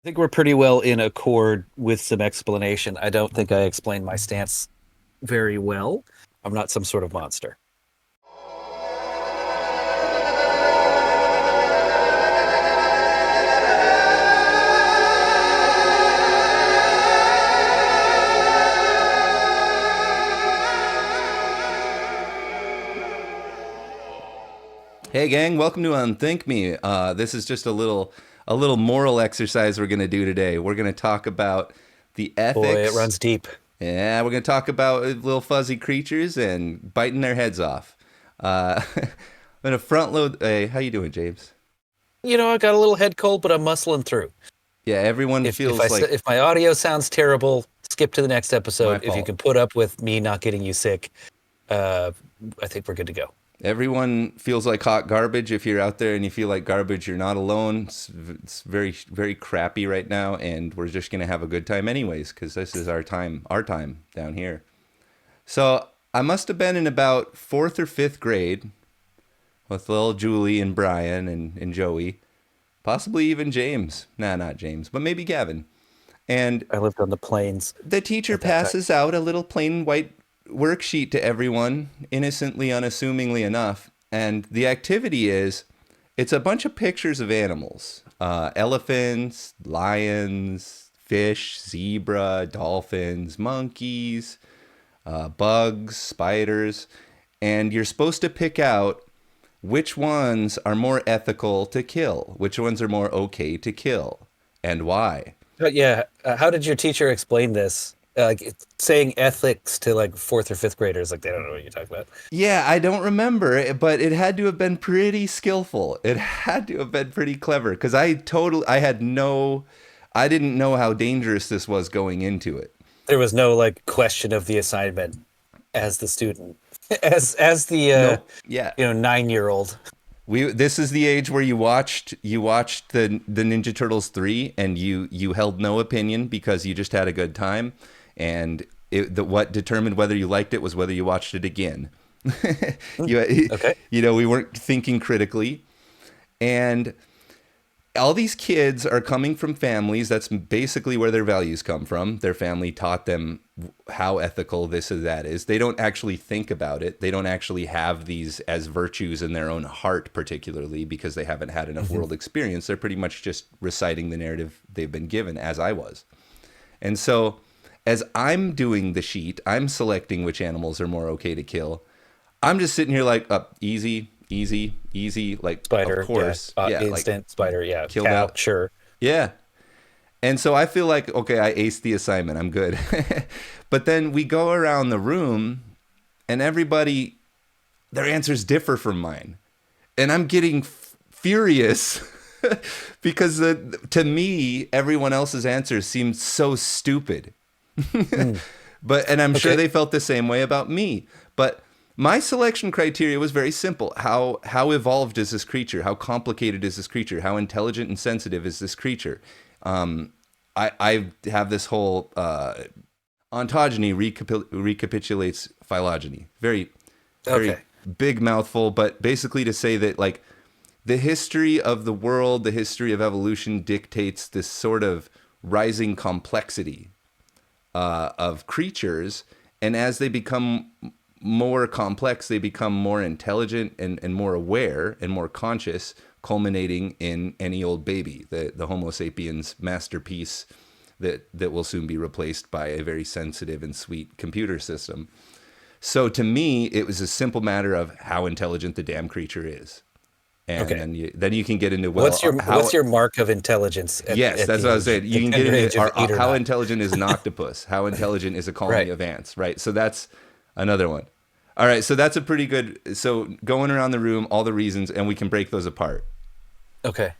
I think we're pretty well in accord with some explanation. I don't think I explained my stance very well. I'm not some sort of monster. Hey gang, welcome to Unthink Me. This is just a little moral exercise we're gonna do today. We're gonna talk about the Boy, it ethics. runs deep. Yeah, we're gonna talk about little fuzzy creatures and biting their heads off. I'm gonna front load. Hey, how you doing, James? I got a little head cold, but I'm muscling through. Yeah, everyone feels like If my audio sounds terrible, skip to the next my episode. If you fault. can put up with me not getting you sick, uh, I think we're good to go. Everyone feels like hot garbage. If you're out there and you feel like garbage, you're not alone. It's very, very crappy right now, and we're just gonna have a good time anyways, because this is our time down here. So I must have been in about fourth or fifth grade with little Julie and Brian and Joey, possibly even James. Nah, not James, but maybe Gavin. And I lived on the plains the teacher at that time. passes out a little plain white worksheet to everyone, innocently, unassumingly enough. And the activity is it's a bunch of pictures of animals, elephants, lions, fish, zebra, dolphins, monkeys, bugs, spiders. And you're supposed to pick out which ones are more ethical to kill, which ones are more okay to kill, and why. But yeah, how did your teacher explain this? Saying ethics to like fourth or fifth graders, like they don't know what you're talking about. Yeah, I don't remember, but it had to have been pretty skillful. It had to have been pretty clever because I didn't know how dangerous this was going into it. There was no like question of the assignment as the student, as the Nope. Yeah. 9-year-old. This is the age where you watched the Ninja Turtles 3 and you held no opinion because you just had a good time, and what determined whether you liked it was whether you watched it again. you Okay. we weren't thinking critically, and all these kids are coming from families, that's basically where their values come from. Their family taught them how ethical this or that is. They don't actually think about it. They don't actually have these as virtues in their own heart, particularly because they haven't had enough Hmm. world experience. They're pretty much just reciting the narrative they've been given, as I was. And so as I'm doing the sheet, I'm selecting which animals are more okay to kill. I'm just sitting here like, easy, easy, easy. Like, of Spider, yeah, course. Yeah, like, instant spider, yeah, kill cat, that. sure. Yeah. And so I feel like, okay, I aced the assignment. I'm good. But then we go around the room and everybody, their answers differ from mine. And I'm getting furious because to me, everyone else's answers seemed so stupid. Hmm. And I'm sure Okay. they felt the same way about me. But my selection criteria was very simple. How evolved is this creature? How complicated is this creature? How intelligent and sensitive is this creature? I have this whole ontogeny recapitulates phylogeny. Very, very Okay. big mouthful, but basically to say that like the history of the world, the history of evolution dictates this sort of rising complexity of creatures, and as they become more complex, they become more intelligent and more aware and more conscious, culminating in any old baby, the Homo sapiens masterpiece that will soon be replaced by a very sensitive and sweet computer system. So to me, it was a simple matter of how intelligent the damn creature is. And Okay. then you can get into, What's well, your how. what's your mark of intelligence Yes, at that's the what I was saying. You the can get tender age into of 8 or how 9? intelligent is an octopus? How intelligent is a colony Right. of ants? Right. So that's another one. All right. So that's a pretty good. So going around the room, all the reasons, and we can break those apart. Okay.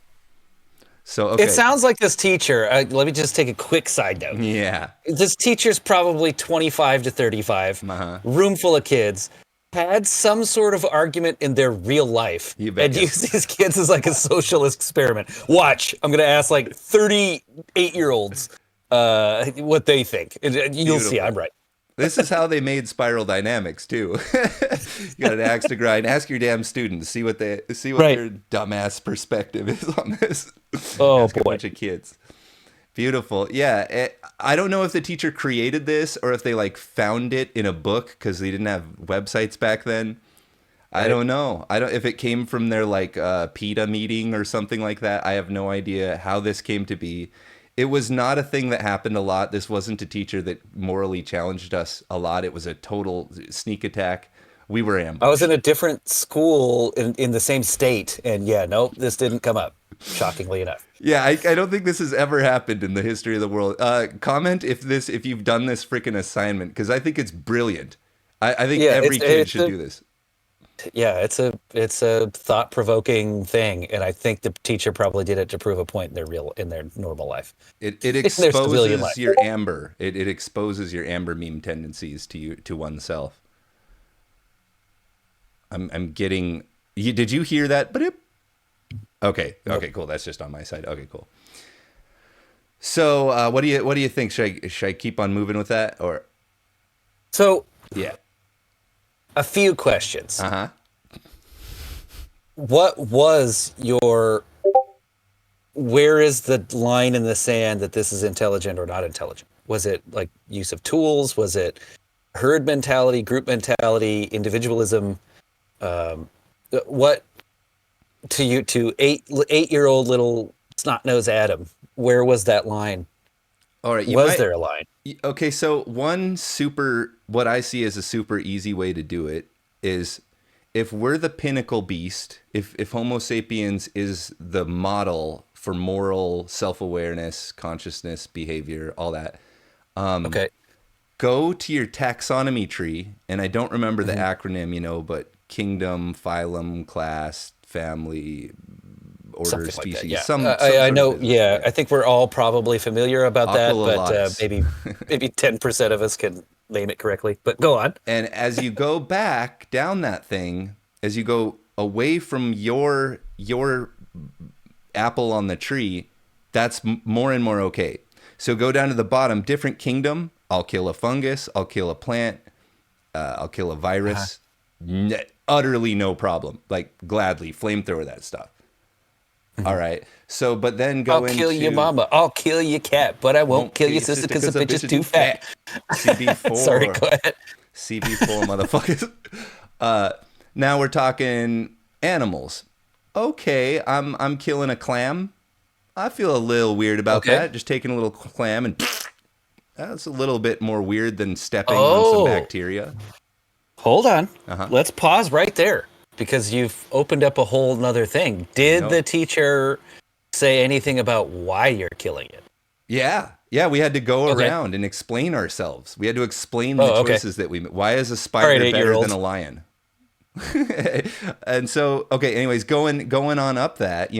So It okay. sounds like this teacher. Let me just take a quick side note. Yeah. This teacher's probably 25 to 35, Uh huh. room full of kids, had some sort of argument in their real life You bet. and Yep. used these kids as like a social experiment. Watch, I'm going to ask like 38-year-olds what they think. You'll see, I'm Beautiful. right. This is how they made Spiral Dynamics too. You got an axe to grind. Ask your damn students. See what Right. their dumbass perspective is on this. Oh Ask a boy. bunch of kids. Beautiful. Yeah. I don't know if the teacher created this or if they like found it in a book because they didn't have websites back then. I Right? don't know. I don't if it came from their like PETA meeting or something like that. I have no idea how this came to be. It was not a thing that happened a lot. This wasn't a teacher that morally challenged us a lot. It was a total sneak attack. We were I was ambushed. in a different school in the same state, and yeah, nope, this didn't come up. Shockingly enough. Yeah, I don't think this has ever happened in the history of the world. Comment if you've done this freaking assignment because I think it's brilliant. I think Yeah, every kid should do this. it's a thought provoking thing, and I think the teacher probably did it to prove a point in their normal life, It in their civilian exposes life. your amber. It exposes your amber meme tendencies to oneself. I'm getting. Did you hear that? But okay, Nope. okay, cool. That's just on my side. Okay, cool. So what do you think? Should I keep on moving with that or So yeah? a few questions. Uh huh. What was your where is the line in the sand that this is intelligent or not intelligent? Was it like use of tools? Was it herd mentality, group mentality, individualism? What to 8-year-old little snot nosed Adam? Where was that line? All right. Was there a line? Okay, so what I see as a super easy way to do it is if we're the pinnacle beast, if Homo sapiens is the model for moral self-awareness, consciousness, behavior, all that, Okay. go to your taxonomy tree, and I don't remember the Mhm. acronym, but kingdom, phylum, class, family, order, Something like that. species, Yeah. some I sort of know. business. Yeah. Yeah. I think we're all probably familiar about that, Aquila but Lattes. maybe 10% of us can name it correctly. But go on. And as you go back down that thing, as you go away from your apple on the tree, that's more and more okay. So go down to the bottom, different kingdom. I'll kill a fungus. I'll kill a plant. I'll kill a Uh-huh. virus. Utterly no problem. Like gladly, flamethrower that stuff. All right. So, but then I'll go kill your into mama. I'll kill your cat, but I won't kill your sister because the bitch is too fat. CB4. Sorry, go ahead. CB4 motherfuckers. Now we're talking animals. Okay, I'm killing a clam. I feel a little weird about Okay. that. Just taking a little clam and that's a little bit more weird than stepping on some Oh, bacteria. hold on. Uh-huh. Let's pause right there because you've opened up a whole nother thing. Did Nope. the teacher say anything about why you're killing it? Yeah. Yeah, we had to go Okay. around and explain ourselves. We had to explain the Oh, okay. choices that we made. Why is a All spider right, better 8-year-old. than a lion? And so, okay, anyways, going on up that,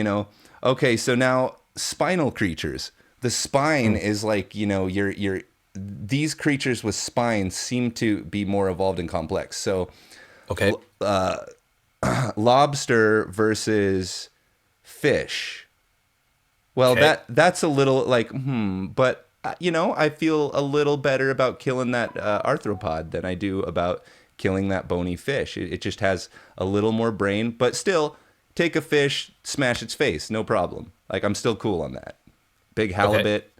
okay, so now spinal creatures. The spine is like, your these creatures with spines seem to be more evolved and complex. So Okay. lobster versus fish. Well, Okay. that's a little like, but I feel a little better about killing that arthropod than I do about killing that bony fish. It just has a little more brain, but still, take a fish, smash its face, no problem. Like I'm still cool on that. Big halibut.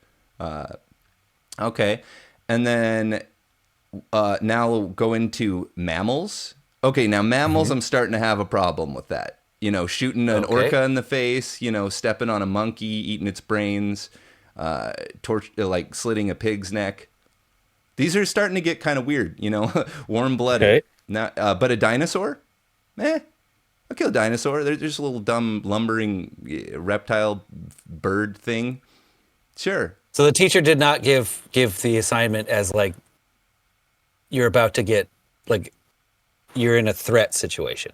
Okay, and then now we'll go into mammals. Okay, now mammals, I'm starting to have a problem with that. Shooting an Okay. orca in the face, stepping on a monkey, eating its brains, like slitting a pig's neck. These are starting to get kind of weird, warm-blooded. Okay. Now, but a dinosaur? I'll kill a dinosaur. They're just a little dumb lumbering reptile bird thing. Sure. So the teacher did not give the assignment as like you're about to get like you're in a threat situation.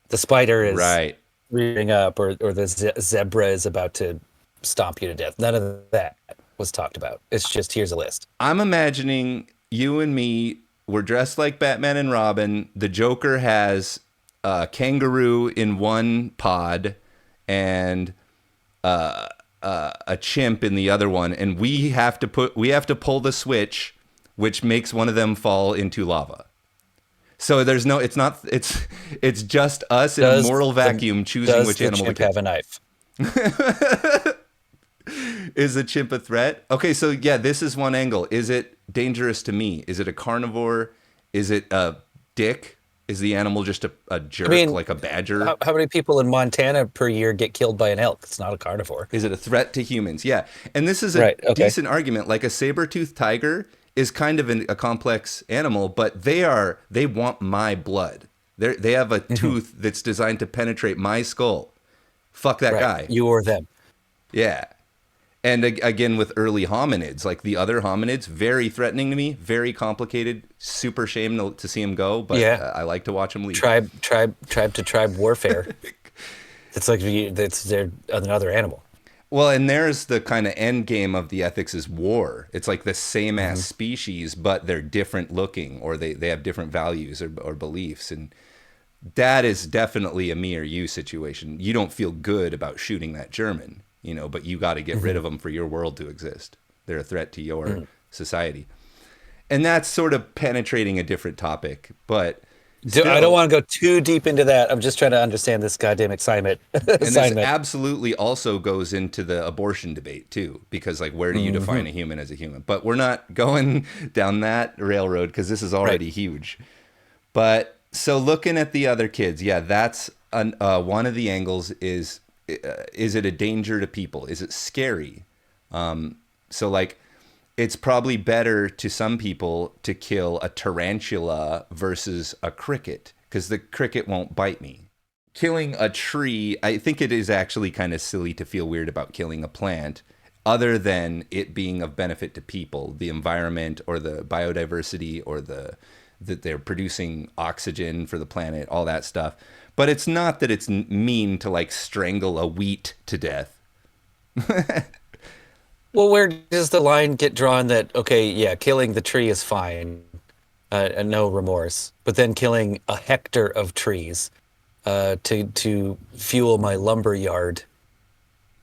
The spider is Right. rearing up, or the zebra is about to stomp you to death. None of that was talked about. It's just here's a list. I'm imagining you and me, we're dressed like Batman and Robin. The Joker has a kangaroo in one pod and a chimp in the other one, and we have to pull the switch, which makes one of them fall into lava. So it's just us in a moral vacuum choosing Does which the animal to chimp kill. have a knife? Is a chimp a threat? Okay, so yeah, this is one angle. Is it dangerous to me? Is it a carnivore? Is it a dick? Is the animal just a I jerk mean, like a badger? how many people in Montana per year get killed by an elk? It's not a carnivore. Is it a threat to humans? Yeah. And this is a Right. Okay. decent argument. Like a saber-toothed tiger is kind of a complex animal, but they want my blood. They have a tooth that's designed to penetrate my skull. Fuck that Right. guy. You or them. Yeah. And again, with early hominids, like the other hominids, very threatening to me, very complicated, super shame to see them go, but Yeah. I like to watch them leave. Tribe to tribe warfare. It's like they're another animal. Well, and there's the kind of end game of the ethics is war. It's like the same ass species, but they're different looking, or they have different values or beliefs. And that is definitely a me or you situation. You don't feel good about shooting that German, but you got to get rid of them for your world to exist. They're a threat to your society. And that's sort of penetrating a different topic, but I don't want to go too deep into that. I'm just trying to understand this goddamn assignment. And this absolutely also goes into the abortion debate too, because like, where do you define a human as a human? But we're not going down that railroad because this is already huge. But so looking at the other kids, yeah, that's one of the angles is it a danger to people? Is it scary? So like, it's probably better to some people to kill a tarantula versus a cricket because the cricket won't bite me. Killing a tree, I think it is actually kind of silly to feel weird about killing a plant other than it being of benefit to people, the environment or the biodiversity or that they're producing oxygen for the planet, all that stuff. But it's not that it's mean to like strangle a wheat to death. Well, where does the line get drawn that, okay, yeah, killing the tree is fine, and no remorse, but then killing a hectare of trees to fuel my lumber yard,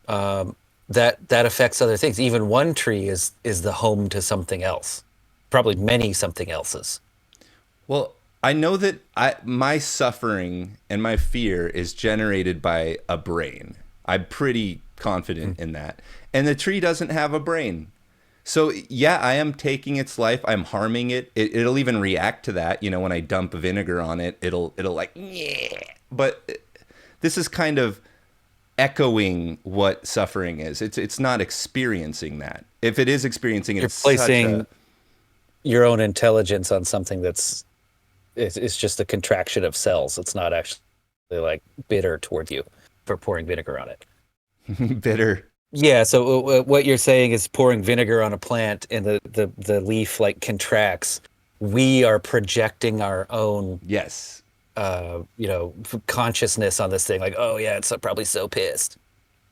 that affects other things. Even one tree is the home to something else, probably many something else's. Well, I know that my suffering and my fear is generated by a brain. I'm pretty confident in that. And the tree doesn't have a brain. So yeah, I am taking its life. I'm harming it. It'll even react to that. When I dump vinegar on it, it'll like, yeah. But this is kind of echoing what suffering is. It's not experiencing that. If it is experiencing it, You're it's placing your own intelligence on something that's it's just a contraction of cells. It's not actually like bitter toward you for pouring vinegar on it. bitter. Yeah, so what you're saying is pouring vinegar on a plant and the leaf like contracts. We are projecting our own Yes. consciousness on this thing. Like, oh yeah, it's probably so pissed.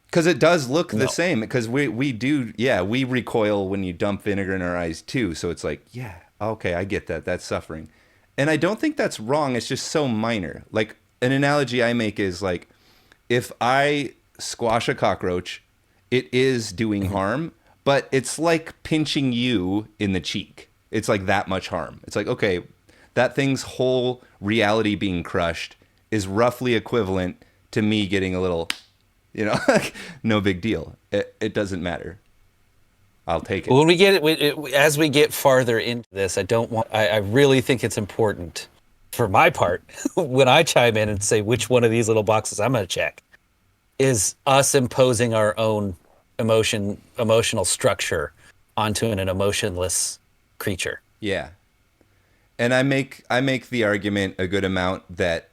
Because it does look the same. Because we do, yeah, we recoil when you dump vinegar in our eyes too. So it's like, yeah, okay, I get that. That's suffering. And I don't think that's wrong. It's just so minor. Like an analogy I make is like, if I squash a cockroach, it is doing harm, but it's like pinching you in the cheek. It's like that much harm. It's like, okay, that thing's whole reality being crushed is roughly equivalent to me getting a little, no big deal. It doesn't matter. I'll take it. When we get as we get farther into this, I really think it's important for my part when I chime in and say which one of these little boxes I'm going to check is us imposing our own emotional structure onto an emotionless creature. Yeah. And I make the argument a good amount that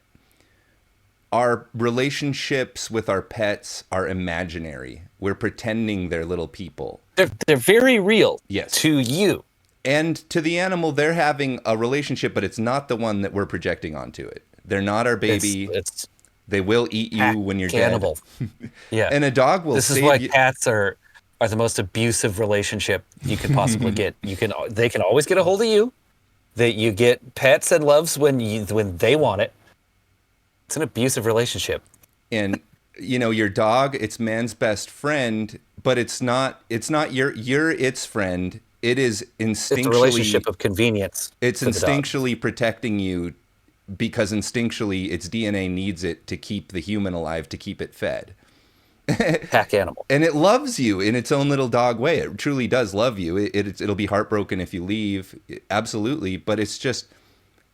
our relationships with our pets are imaginary. We're pretending they're little people. They're very real. Yes. To you. And to the animal, they're having a relationship, but it's not the one that we're projecting onto it. They're not our baby. They will eat you when you're cannibal. Dead. Yeah. And a dog will This is why cats are the most abusive relationship you could possibly get. They can always get a hold of you. That you get pets and loves when they want it. It's an abusive relationship. And your dog, it's man's best friend, but it's not you're its friend. It is instinctually It's a relationship of convenience. It's instinctually protecting you because instinctually its DNA needs it to keep the human alive, to keep it fed. pack animal. And it loves you in its own little dog way. It truly does love you. It'll be heartbroken if you leave, absolutely. But it's just,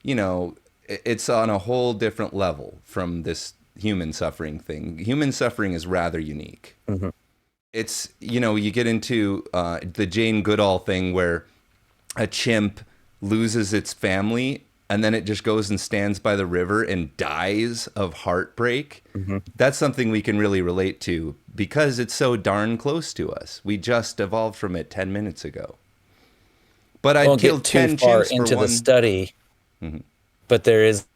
you know, it's on a whole different level from this human suffering thing. Human suffering is rather unique. Mm-hmm. It's, you know, you get into the Jane Goodall thing where a chimp loses its family and then it just goes and stands by the river and dies of heartbreak. Mm-hmm. That's something we can really relate to because it's so darn close to us. We just evolved from it 10 minutes ago. But I'd Won't kill get too 10 far chimps into for one. the study, Mhm. but there's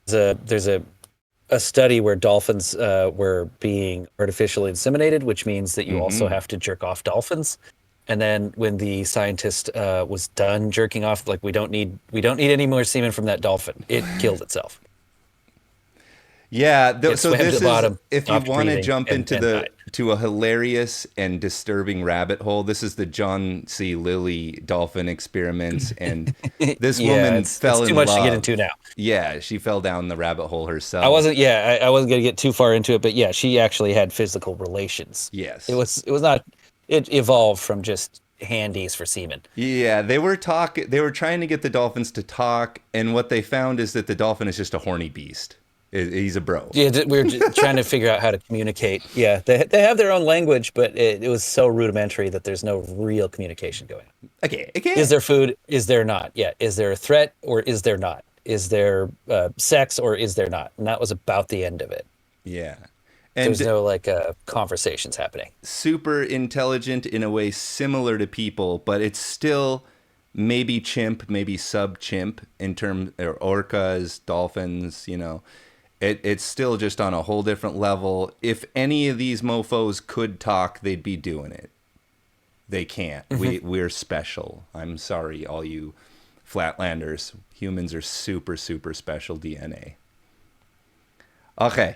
a study where dolphins were being artificially inseminated, which means that you also have to jerk off dolphins. And then when the scientist was done jerking off, like we don't need any more semen from that dolphin. It killed itself. Yeah, It so swam to this the is bottom, if you stopped want to breathing, jump and into died. to a hilarious and disturbing rabbit hole. This is the John C. Lilly dolphin experiments, and this Yeah, woman it's fell too in much love. to get into now. Yeah, she fell down the rabbit hole herself. I wasn't gonna get too far into it, but yeah, she actually had physical relations. Yes. It was not. It evolved from just handies for semen. Yeah, they were trying to get the dolphins to talk, and what they found is that the dolphin is just a horny beast. He's a bro. Yeah, we were just trying to figure out how to communicate. Yeah, they have their own language, but it was so rudimentary that there's no real communication going on. Okay. Is there food? Is there not? Yeah. Is there a threat or is there not? Is there sex or is there not? And that was about the end of it. Yeah. And There's no like conversations happening. super intelligent in a way similar to people, but it's still maybe chimp, maybe sub chimp in terms or orcas, dolphins, you know. It's still just on a whole different level. If any of these mofos could talk, they'd be doing it. They can't. We're special. I'm sorry, all you flatlanders. Humans are super, super special DNA. Okay.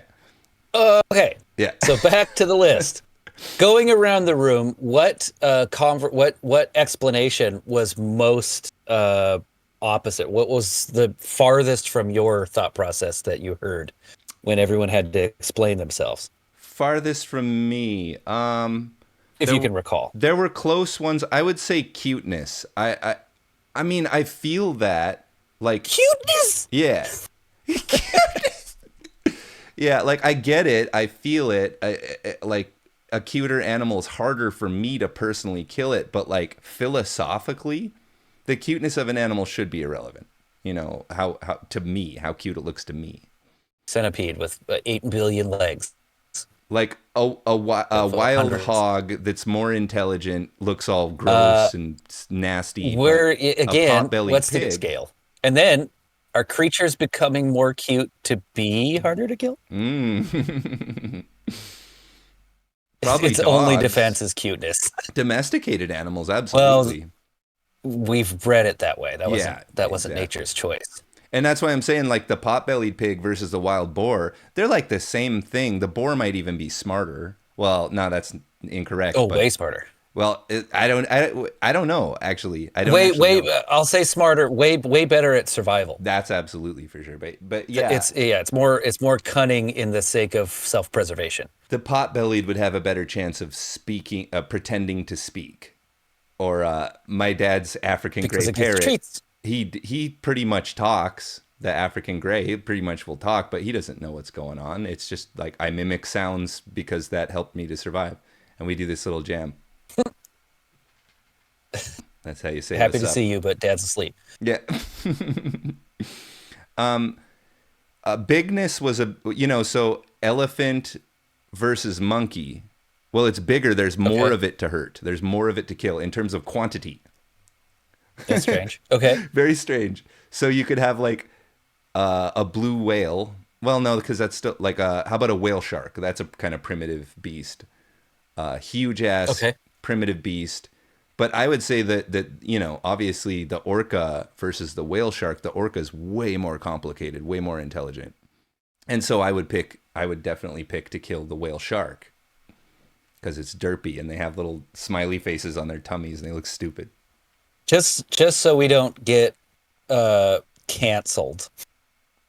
Okay. Yeah. So back to the list. Going around the room, what explanation was most opposite? What was the farthest from your thought process that you heard when everyone had to explain themselves? Farthest from me. If you can recall. There were close ones. I would say cuteness. I mean, I feel that like Cuteness. yeah. Yeah, like I get it. I feel it. Like a cuter animal is harder for me to personally kill it, but like philosophically, the cuteness of an animal should be irrelevant. You know, how to me, how cute it looks to me. Centipede with 8 billion legs. Like a wild hundreds. hog that's more intelligent looks all gross and nasty. Where but a again, pot-bellied what's the pig- scale? And then are creatures becoming more cute to be harder to kill? Mm. Probably Its only dogs. defense is cuteness. Domesticated animals, absolutely. We've bred it that way. That wasn't Yeah, that wasn't exactly. nature's choice. And that's why I'm saying, like, the pot-bellied pig versus the wild boar, they're like the same thing. The boar might even be smarter. Well, no, that's incorrect. Oh, but, way smarter. well, I don't know, actually. I don't Way actually know. I'll say smarter. Way better at survival. That's absolutely for sure. But yeah, It's more cunning in the sake of self-preservation. the pot-bellied would have a better chance of speaking, pretending to speak. Or my dad's African Because gray it gets parrot. treats. He pretty much talks. The African gray, he pretty much will talk, but he doesn't know what's going on. It's just like I mimic sounds because that helped me to survive. And we do this little jam. That's how you say Happy what's to up. see you, but Dad's asleep. Yeah. Bigness was so elephant versus monkey. Well, it's bigger. There's more Okay. of it to hurt. There's more of it to kill in terms of quantity. That's strange. Okay. Very strange. So you could have like a blue whale. Well, no, because that's still like how about a whale shark? That's a kind of primitive beast. Huge ass Okay. primitive beast. But I would say that obviously the orca versus the whale shark, the orca is way more complicated, way more intelligent. And so I would definitely pick to kill the whale shark because it's derpy and they have little smiley faces on their tummies and they look stupid. Just so we don't get canceled.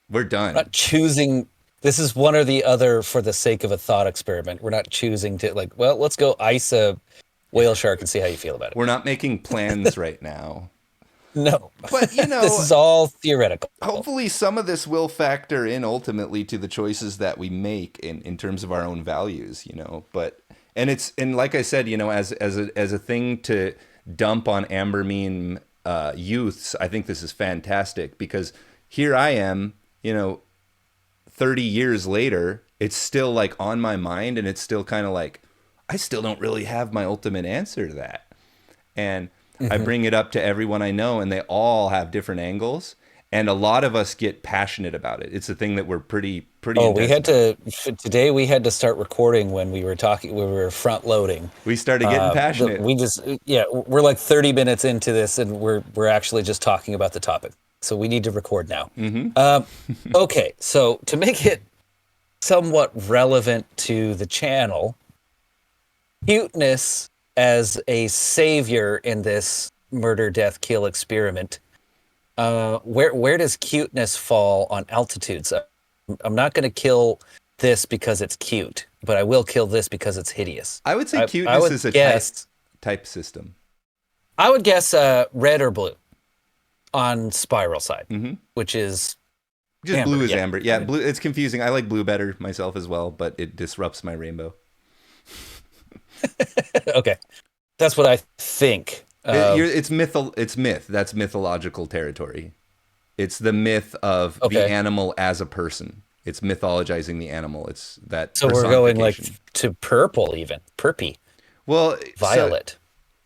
We're done. I'm not choosing This is one or the other for the sake of a thought experiment. We're not choosing to like, well, let's go ice a whale shark and see how you feel about it. We're not making plans right now. No, But, you this know, is all theoretical. hopefully some of this will factor in ultimately to the choices that we make in terms of our own values, you know. But and like I said, you know, as a thing to dump on Amber Meme youths, I think this is fantastic because here I am, you know, 30 years later, it's still like on my mind, and it's still kind of like I still don't really have my ultimate answer to that. And I bring it up to everyone I know, and they all have different angles. And a lot of us get passionate about it. It's a thing that we're pretty. Oh, we intense had about. today. We had to start recording when we were talking. We were front loading. We started getting passionate. We just, yeah, we're like 30 minutes into this, and we're actually just talking about the topic. So we need to record now. Okay, so to make it somewhat relevant to the channel, cuteness as a savior in this murder, death, kill experiment. Where does cuteness fall on altitudes? I'm not going to kill this because it's cute, but I will kill this because it's hideous. I would say I cuteness would is a guess, type system. I would guess red or blue on spiral side, which is Just amber, blue is yeah. amber. Yeah, blue. It's confusing. I like blue better myself as well, but it disrupts my rainbow. Okay. That's what I think. It's myth. That's mythological territory. It's the myth of the Okay. animal as a person. It's mythologizing the animal. It's that. So we're going like personification. to purple even. Purpy. Well, Violet.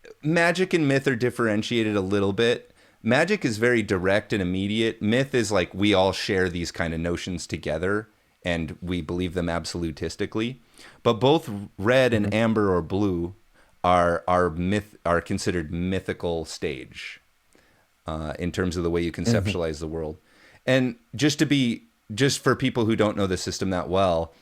So magic and myth are differentiated a little bit. Magic is very direct and immediate. Myth is like we all share these kind of notions together and we believe them absolutistically. But both red and amber or blue are considered mythical stage in terms of the way you conceptualize the world. And just for people who don't know the system that well,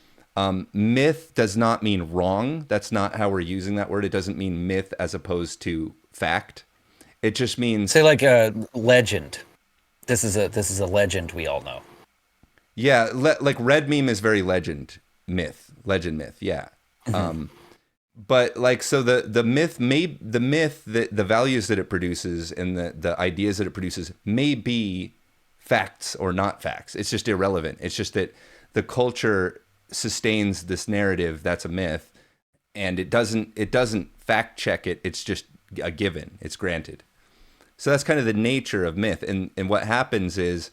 myth does not mean wrong. That's not how we're using that word. It doesn't mean myth as opposed to fact. It just means Say like a legend. This is a legend we all know. yeah, like red meme is very legend myth, yeah. But like so the myth that the values that it produces and the ideas that it produces may be facts or not facts. It's just irrelevant. It's just that the culture sustains this narrative that's a myth, and it doesn't fact check it. It's just a given. It's granted. So that's kind of the nature of myth. And what happens is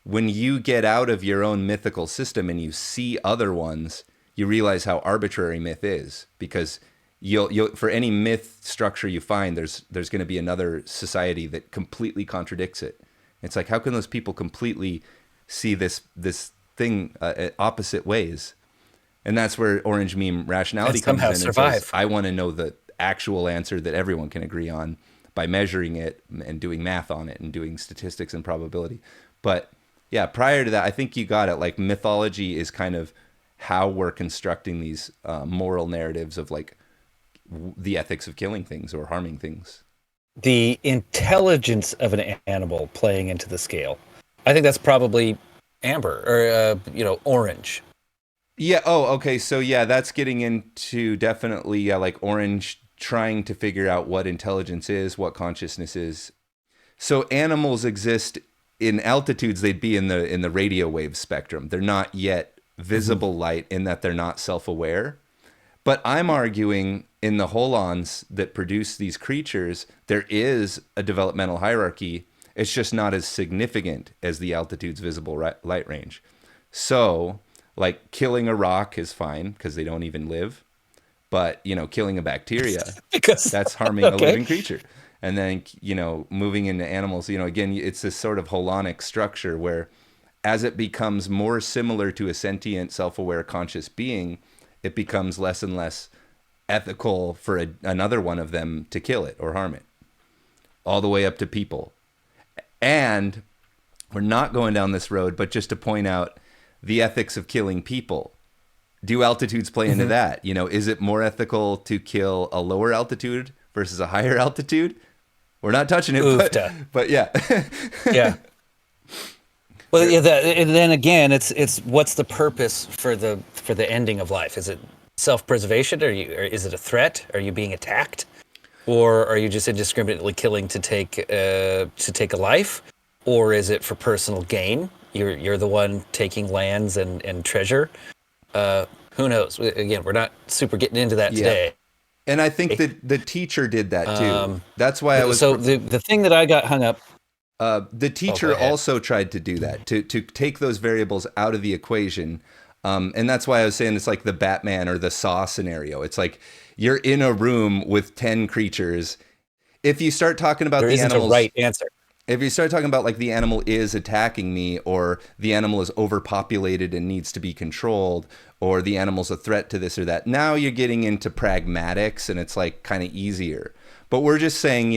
when you get out of your own mythical system and you see other ones, you realize how arbitrary myth is, because you'll for any myth structure you find, there's going to be another society that completely contradicts it. It's like, how can those people completely see this thing opposite ways? And that's where orange meme rationality And comes somehow in and survive. says, I want to know the actual answer that everyone can agree on by measuring it and doing math on it and doing statistics and probability. But yeah, prior to that, I think you got it. Like mythology is kind of how we're constructing these moral narratives of like the ethics of killing things or harming things. The intelligence of an animal playing into the scale. I think that's probably amber or orange. Yeah. Oh, okay. So yeah, that's getting into definitely like orange trying to figure out what intelligence is, what consciousness is. So animals exist in altitudes. They'd be in the radio wave spectrum. They're not yet visible light in that they're not self-aware. But I'm arguing in the holons that produce these creatures, there is a developmental hierarchy. It's just not as significant as the altitude's visible light range. So, like killing a rock is fine because they don't even live. But, killing a bacteria, Because that's harming a okay. living creature. And then, moving into animals, again, it's this sort of holonic structure where as it becomes more similar to a sentient, self-aware, conscious being, it becomes less and less ethical for another one of them to kill it or harm it, all the way up to people. And we're not going down this road, but just to point out the ethics of killing people. Do altitudes play into that? Is it more ethical to kill a lower altitude versus a higher altitude? We're not touching it, but yeah. Yeah. Well, yeah, and then again, it's what's the purpose for the ending of life? Is it self-preservation, or is it a threat? Are you being attacked, or are you just indiscriminately killing to take a life, or is it for personal gain? You're the one taking lands and treasure. Who knows? Again, we're not super getting into that Yeah. today. And I think that the teacher did that too. That's why I was. So the thing that I got hung up. The Oh, go teacher ahead. also tried to do that, to take those variables out of the equation. And that's why I was saying it's like the Batman or the Saw scenario. It's like you're in a room with 10 creatures. If you start talking about There the isn't a animals, right answer. if you start talking about like the animal is attacking me, or the animal is overpopulated and needs to be controlled, or the animal's a threat to this or that, now you're getting into pragmatics and it's like kind of easier. But we're just saying,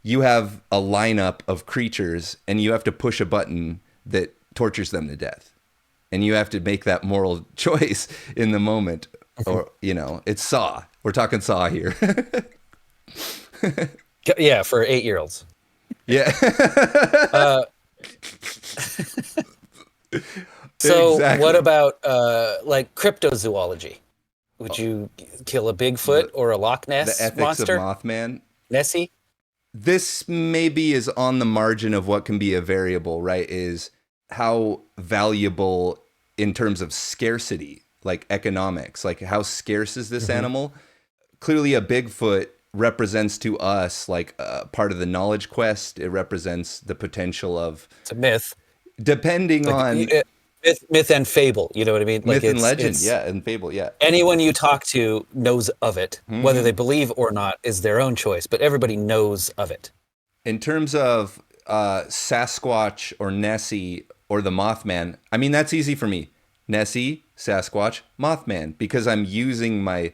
you have a lineup of creatures and you have to push a button that tortures them to death. And you have to make that moral choice in the moment. Or, it's Saw. We're talking Saw here. Yeah, for 8-year-olds. Yeah. So Exactly. what about like cryptozoology? Would you kill a Bigfoot or a Loch The Ness ethics of monster? Mothman. Nessie? This maybe is on the margin of what can be a variable, right? Is how valuable in terms of scarcity, like economics, like how scarce is this animal? Clearly, a Bigfoot represents to us like part of the knowledge quest. It represents the potential of, It's a myth. depending Like on myth and fable. You know what I mean? Like myth and legend, it's yeah, and fable, yeah. anyone you talk to knows of it. Whether they believe or not is their own choice, but everybody knows of it. In terms of Sasquatch or Nessie or the Mothman, I mean, that's easy for me. Nessie, Sasquatch, Mothman, because I'm using my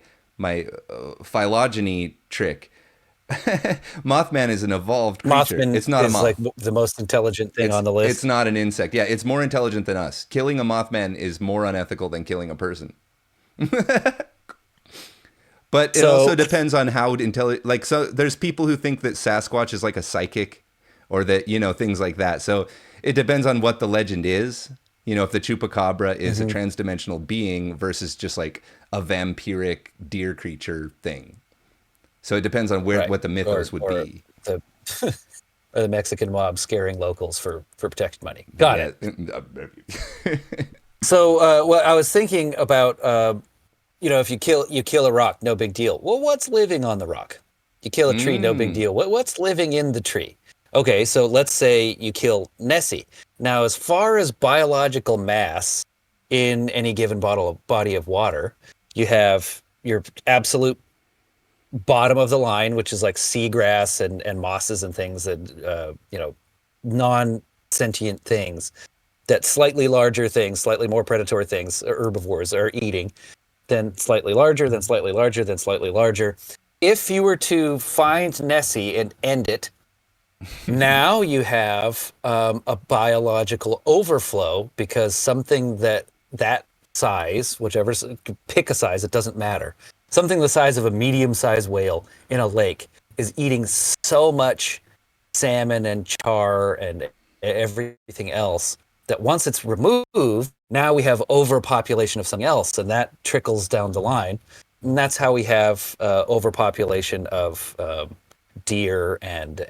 phylogeny trick. Mothman is an evolved creature. Mothman It's not a is moth. like the most intelligent thing on the It's list. not an insect. Yeah, it's more intelligent than us. Killing a Mothman is more unethical than killing a person. But it also So depends on how intelligent. Like, so there's people who think that Sasquatch is like a psychic, or that things like that. So it depends on what the legend is. If the chupacabra is a transdimensional being versus just like a vampiric deer creature thing. So it depends on right. what the mythos would or be. the or the Mexican mob scaring locals for protected money. Got it. Yeah. So well, I was thinking about if you kill a rock, no big deal. Well, what's living on the rock? You kill a tree, no big deal. What's living in the tree? Okay, so let's say you kill Nessie. Now, as far as biological mass in any given body of water, you have your absolute bottom of the line, which is like seagrass and mosses and things that non-sentient things that slightly larger things, slightly more predatory things, herbivores are eating, then slightly larger, then slightly larger, then slightly larger. If you were to find Nessie and end it, now you have a biological overflow, because something that size, pick a size, it doesn't matter. Something the size of a medium-sized whale in a lake is eating so much salmon and char and everything else that once it's removed, now we have overpopulation of something else, and that trickles down the line. And that's how we have overpopulation of deer and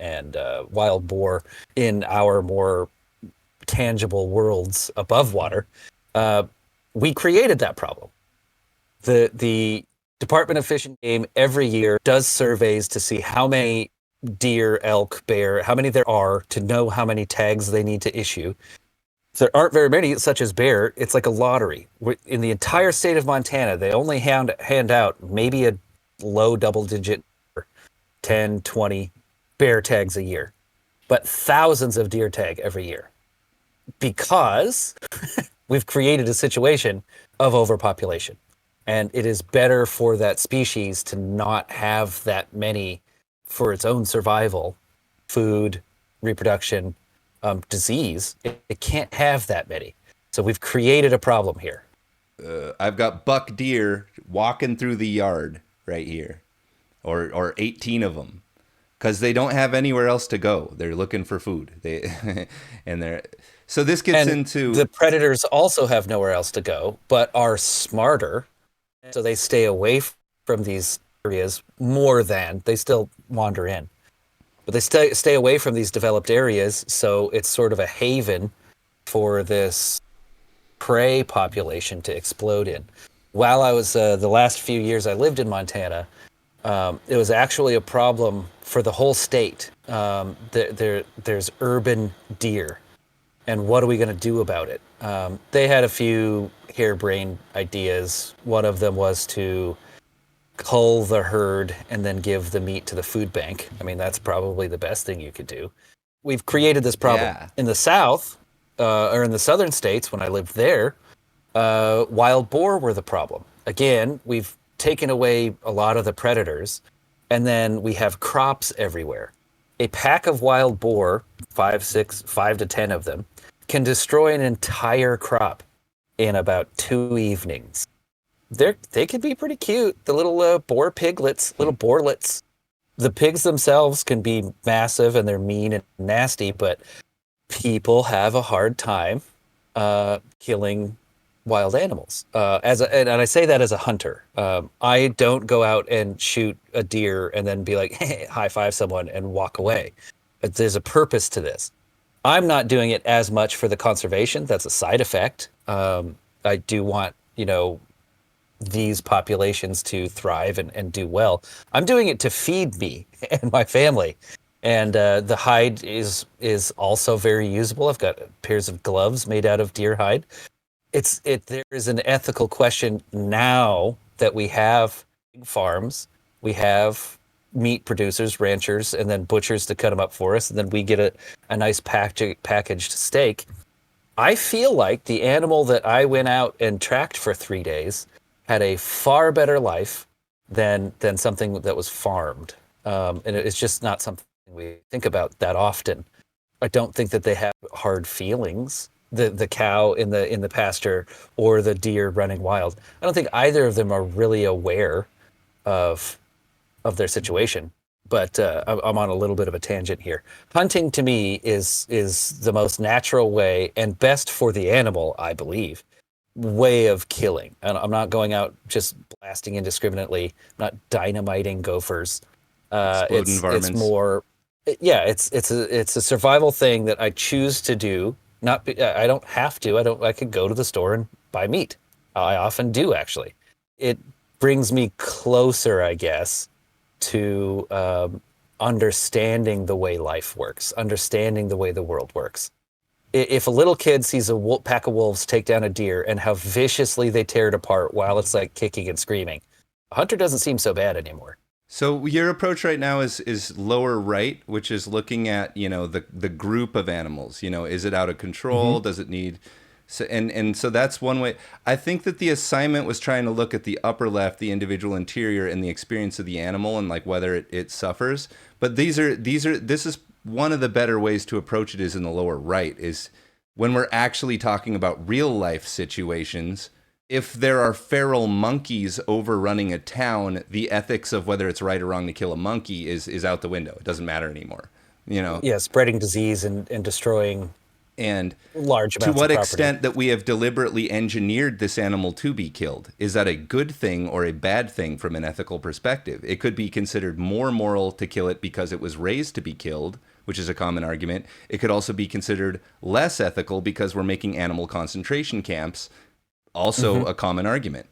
wild boar in our more tangible worlds above water. We created that problem. The Department of Fish and Game every year does surveys to see how many deer, elk, bear, how many there are, to know how many tags they need to issue. If there aren't very many, such as bear, it's like a lottery. In the entire state of Montana, they only hand out maybe a low double digit 10, 20 bear tags a year, but thousands of deer tag every year, because we've created a situation of overpopulation. And it is better for that species to not have that many for its own survival, food, reproduction, disease. It can't have that many. So we've created a problem here. I've got buck deer walking through the yard right here, or 18 of them. because they don't have anywhere else to go. They're looking for food. They and they're so this gets And into the predators also have nowhere else to go, but are smarter. So they stay away from these areas more than they still wander in. But they stay away from these developed areas. So it's sort of a haven for this prey population to explode in. While I was the last few years I lived in Montana, it was actually a problem for the whole state. There's urban deer, and what are we going to do about it? They had a few harebrained ideas. One of them was to cull the herd and then give the meat to the food bank. I mean, that's probably the best thing you could do. We've created this problem Yeah. in the South, or in the southern states when I lived there. Wild boar were the problem. Again, we've taken away a lot of the predators, and then we have crops everywhere. A pack of wild boar, 5 to 10 of them, can destroy an entire crop in about 2 evenings. They can be pretty cute. The little boar piglets, little boarlets. The pigs themselves can be massive and they're mean and nasty, but people have a hard time killing wild animals. And I say that as a hunter. I don't go out and shoot a deer and then be like, hey, high five someone and walk away. But there's a purpose to this. I'm not doing it as much for the conservation. That's a side effect. I do want, these populations to thrive and do well. I'm doing it to feed me and my family. And the hide is also very usable. I've got pairs of gloves made out of deer hide. There is an ethical question now that we have farms, we have meat producers, ranchers, and then butchers to cut them up for us, and then we get a nice packaged steak. I feel like the animal that I went out and tracked for 3 days had a far better life than something that was farmed. And it's just not something we think about that often. I don't think that they have hard feelings. The cow in the pasture or the deer running wild. I don't think either of them are really aware of their situation. But I'm on a little bit of a tangent here. Hunting to me is the most natural way and best for the animal, I believe, way of killing. And I'm not going out just blasting indiscriminately, not dynamiting gophers. Exploding varmints. It's more, yeah, it's a survival thing that I choose to do. I don't have to. I could go to the store and buy meat. I often do, actually. It brings me closer, I guess, to understanding the way life works, understanding the way the world works. If a little kid sees a pack of wolves take down a deer and how viciously they tear it apart while it's like kicking and screaming, a hunter doesn't seem so bad anymore. So your approach right now is lower right, which is looking at, the group of animals. Is it out of control? Mm-hmm. Does it need and so that's one way. I think that the assignment was trying to look at the upper left, the individual interior, and the experience of the animal and like whether it suffers. But this is one of the better ways to approach it is in the lower right, is when we're actually talking about real life situations. If there are feral monkeys overrunning a town, the ethics of whether it's right or wrong to kill a monkey is out the window. It doesn't matter anymore. Yeah, spreading disease and destroying and large amounts to what of property. extent that we have deliberately engineered this animal to be killed. Is that a good thing or a bad thing from an ethical perspective? It could be considered more moral to kill it because it was raised to be killed, which is a common argument. It could also be considered less ethical because we're making animal concentration camps, also a common argument.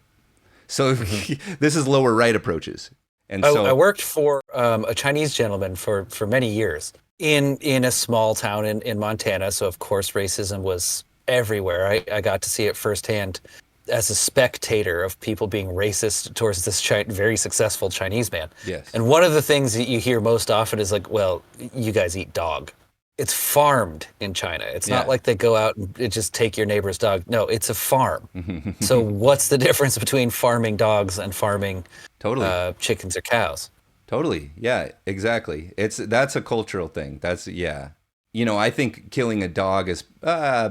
So this is lower right approaches. And so I worked for a Chinese gentleman for many years in a small town in Montana. So, of course, racism was everywhere. I got to see it firsthand as a spectator of people being racist towards this very successful Chinese man. Yes. And one of the things that you hear most often is like, well, you guys eat dog. It's farmed in China. It's not like they go out and just take your neighbor's dog. No, it's a farm. So what's the difference between farming dogs and farming chickens or cows? Totally. Yeah, exactly. That's a cultural thing. I think killing a dog is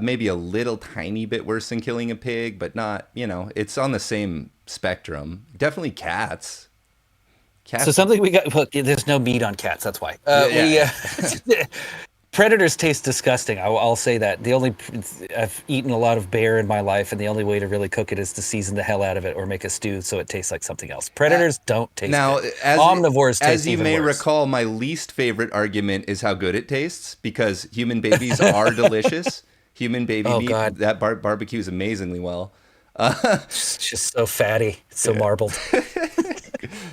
maybe a little tiny bit worse than killing a pig, but not, it's on the same spectrum. Definitely cats. So something we got. Look, there's no meat on cats. That's why. Predators taste disgusting. I'll say that. I've eaten a lot of bear in my life, and the only way to really cook it is to season the hell out of it or make a stew so it tastes like something else. Predators don't taste now, good. Omnivores taste as you even may worse. recall, my least favorite argument is how good it tastes because human babies are delicious. Human baby meat, God. that barbecues amazingly well. It's just so fatty, so marbled.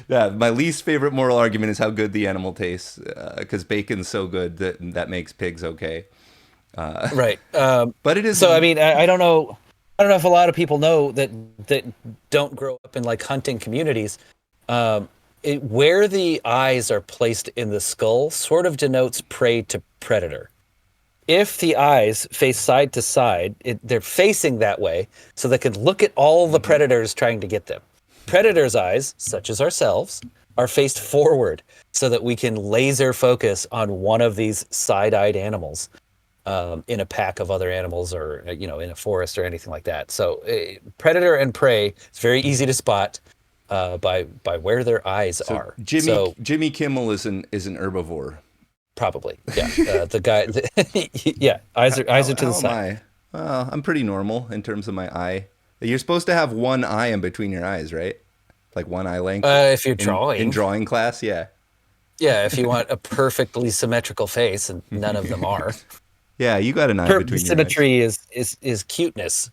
Yeah, my least favorite moral argument is how good the animal tastes because bacon's so good that makes pigs okay. Right. But it is So I mean, I don't know. I don't know if a lot of people know that don't grow up in like hunting communities. Where the eyes are placed in the skull sort of denotes prey to predator. If the eyes face side to side, they're facing that way so they can look at all the predators trying to get them. Predators' eyes, such as ourselves, are faced forward so that we can laser focus on one of these side-eyed animals in a pack of other animals or in a forest or anything like that. So predator and prey, it's very easy to spot by where their eyes are. Jimmy Kimmel is an herbivore. Probably, yeah. The guy, yeah. Eyes are to the How am side. I? Well, I'm pretty normal in terms of my eye. You're supposed to have one eye in between your eyes, right? Like one eye length. If you're in drawing, drawing class, yeah. Yeah, if you want a perfectly symmetrical face, and none of them are. Yeah, you got an eye between your eyes. Symmetry is cuteness.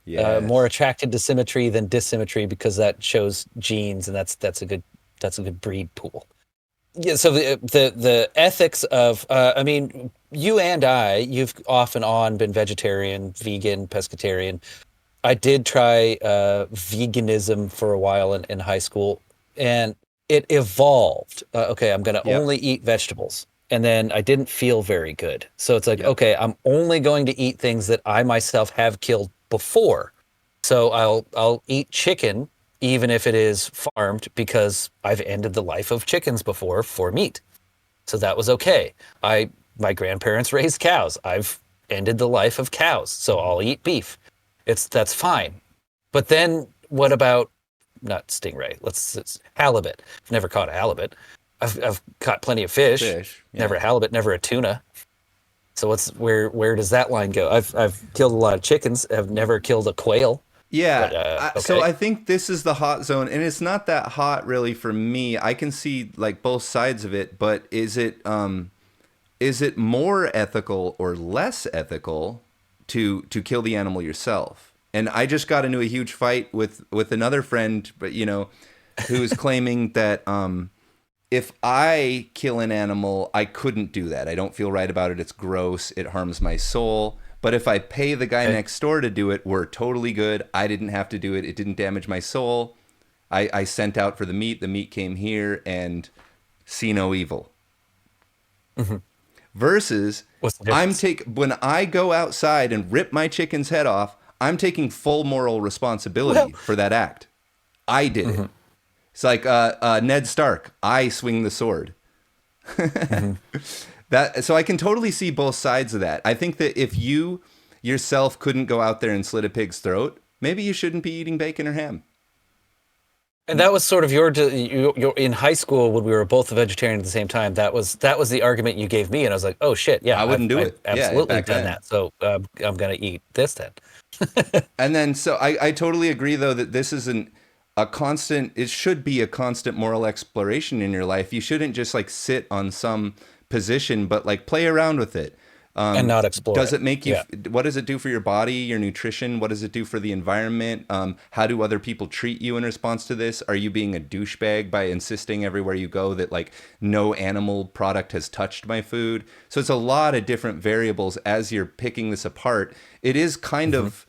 Yeah. More attracted to symmetry than dissymmetry because that shows genes, and that's a good breed pool. Yeah. So the ethics of I mean, you and you've off and on been vegetarian, vegan, pescatarian. I did try veganism for a while in high school, and it evolved. Okay, I'm going to only eat vegetables. And then I didn't feel very good. So it's like, okay, I'm only going to eat things that I myself have killed before. So I'll eat chicken, even if it is farmed, because I've ended the life of chickens before for meat. So that was okay. My grandparents raised cows. I've ended the life of cows. So I'll eat beef. That's fine. But then what about not stingray? It's halibut. I've never caught a halibut. I've caught plenty of fish. Yeah. Never a halibut, never a tuna. So where does that line go? I've killed a lot of chickens. I've never killed a quail. Yeah. But, So I think this is the hot zone, and it's not that hot really for me. I can see like both sides of it, but is it more ethical or less ethical to kill the animal yourself? And I just got into a huge fight with another friend, but who's claiming that if I kill an animal, I couldn't do that. I don't feel right about it. It's gross. It harms my soul. But if I pay the guy next door to do it, we're totally good. I didn't have to do it. It didn't damage my soul. I sent out for the meat. The meat came here, and see no evil. Mm-hmm. Versus, when I go outside and rip my chicken's head off, I'm taking full moral responsibility for that act. I did it. It's like Ned Stark. I swing the sword. So I can totally see both sides of that. I think that if you yourself couldn't go out there and slit a pig's throat, maybe you shouldn't be eating bacon or ham. And that was sort of your in high school when we were both a vegetarian at the same time. That was the argument you gave me, and I was like, oh shit, yeah, I wouldn't do it. I've absolutely back done then. that. So I'm gonna eat this then. And then, so I totally agree though that this isn't a constant. It should be a constant moral exploration in your life. You shouldn't just like sit on some position, but like play around with it. And not explore. Does it make you? What does it do for your body, your nutrition? What does it do for the environment? How do other people treat you in response to this? Are you being a douchebag by insisting everywhere you go that like no animal product has touched my food? So it's a lot of different variables as you're picking this apart. It is kind of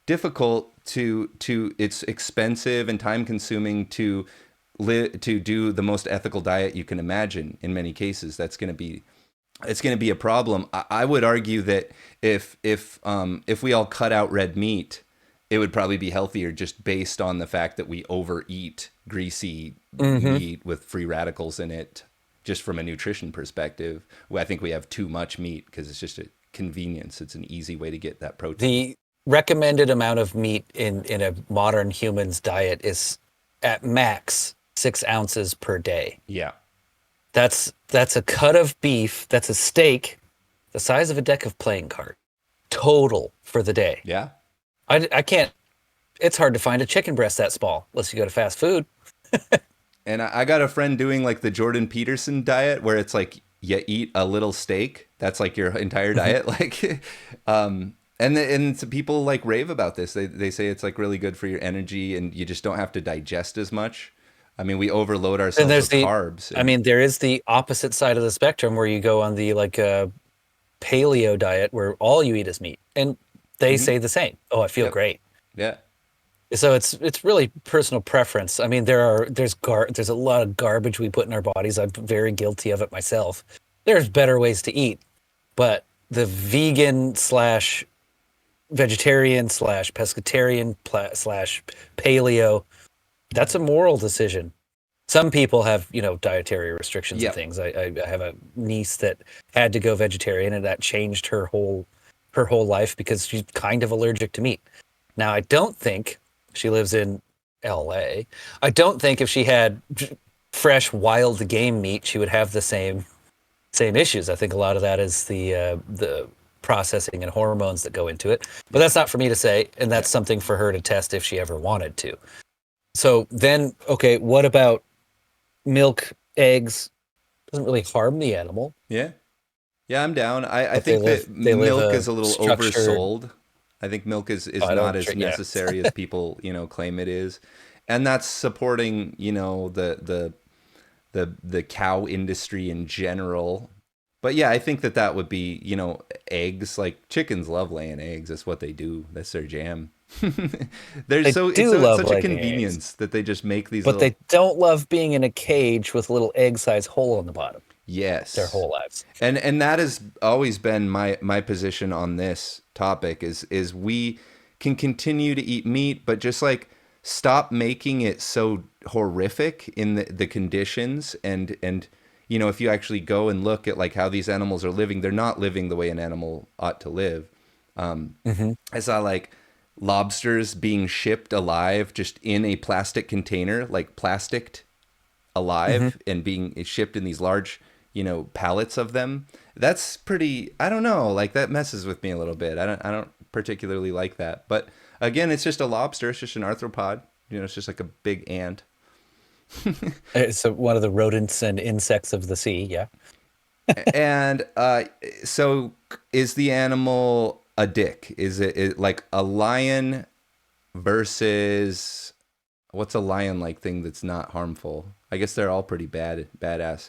difficult to it's expensive and time consuming to do the most ethical diet you can imagine. In many cases, it's going to be a problem. I would argue that if we all cut out red meat, it would probably be healthier just based on the fact that we overeat greasy meat with free radicals in it. Just from a nutrition perspective, I think we have too much meat because it's just a convenience. It's an easy way to get that protein. The recommended amount of meat in a modern human's diet is at max 6 ounces per day. Yeah. That's a cut of beef. That's a steak the size of a deck of playing cards total for the day. Yeah. I can't. It's hard to find a chicken breast that small unless you go to fast food. And I got a friend doing like the Jordan Peterson diet where it's like you eat a little steak. That's like your entire diet. Like, and people like rave about this. They say it's like really good for your energy and you just don't have to digest as much. I mean, we overload And ourselves there's with carbs. I mean, there is the opposite side of the spectrum where you go on the like paleo diet where all you eat is meat, and they say the same. Oh, I feel Yep. great. Yeah. So it's really personal preference. I mean, there's a lot of garbage we put in our bodies. I'm very guilty of it myself. There's better ways to eat, but the vegan slash vegetarian slash pescatarian slash paleo, that's a moral decision. Some people have, dietary restrictions Yep. and things. I have a niece that had to go vegetarian, and that changed her whole life because she's kind of allergic to meat. Now, I don't think she lives in LA. I don't think if she had fresh wild game meat, she would have the same issues. I think a lot of that is the processing and hormones that go into it. But that's not for me to say, and that's something for her to test if she ever wanted to. So then, okay, what about milk, eggs? Doesn't really harm the animal. Yeah. Yeah, I'm down. I But think that they live milk a is a little structured- oversold. I think milk is I don't not as drink- yeah. necessary as people, claim it is. And that's supporting, the cow industry in general. But yeah, I think that would be, eggs. Like chickens love laying eggs. That's what they do. That's their jam. They it's do love such a laying convenience that they just make these But little... they don't love being in a cage with a little egg-sized hole on the bottom Yes. their whole lives. And that has always been my position on this topic is we can continue to eat meat, but just like stop making it so horrific in the conditions and if you actually go and look at like how these animals are living, they're not living the way an animal ought to live. I saw like lobsters being shipped alive just in a plastic container, like plasticked alive, and being shipped in these large, pallets of them. That's pretty, I don't know, like that messes with me a little bit. I don't particularly like that. But again, it's just a lobster. It's just an arthropod. It's just like a big ant. It's one of the rodents and insects of the sea, yeah. And so is the animal a dick? Is it like a lion versus what's a lion-like thing that's not harmful? I guess they're all pretty badass.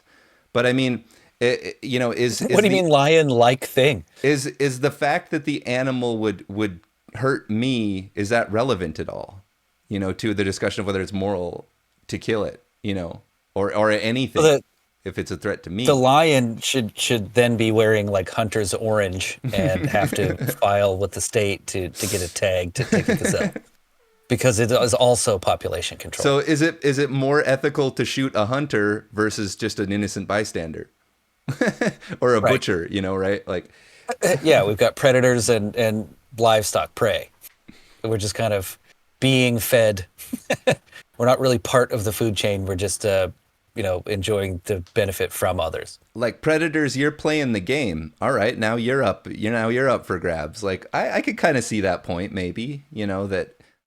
But I mean, is What do you mean lion-like thing? Is the fact that the animal would hurt me, is that relevant at all? To the discussion of whether it's moral to kill it, or anything, if it's a threat to me. The lion should then be wearing like hunter's orange and have to file with the state to get a tag to take a gazelle. Because it is also population control. So is it more ethical to shoot a hunter versus just an innocent bystander? Or a butcher, right? Like, yeah, we've got predators and livestock prey. We're just kind of being fed. We're not really part of the food chain. We're just enjoying the benefit from others. Like predators, you're playing the game. All right, now you're up. You're up for grabs. Like I could kind of see that point, maybe. That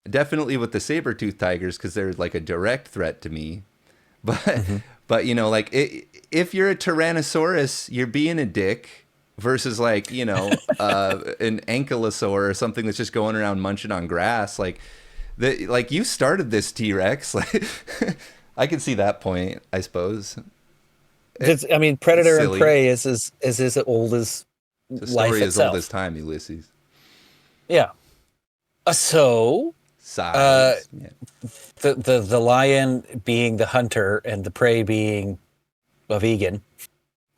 definitely with the saber-toothed tigers, because they're like a direct threat to me. But but like if you're a Tyrannosaurus, you're being a dick. Versus like an ankylosaur or something that's just going around munching on grass. Like you started this T-Rex. Like I can see that point, I suppose. Predator and prey is as old as It's a life story as itself. old as time, Ulysses. Yeah. So Size. Yeah. the lion being the hunter and the prey being a vegan,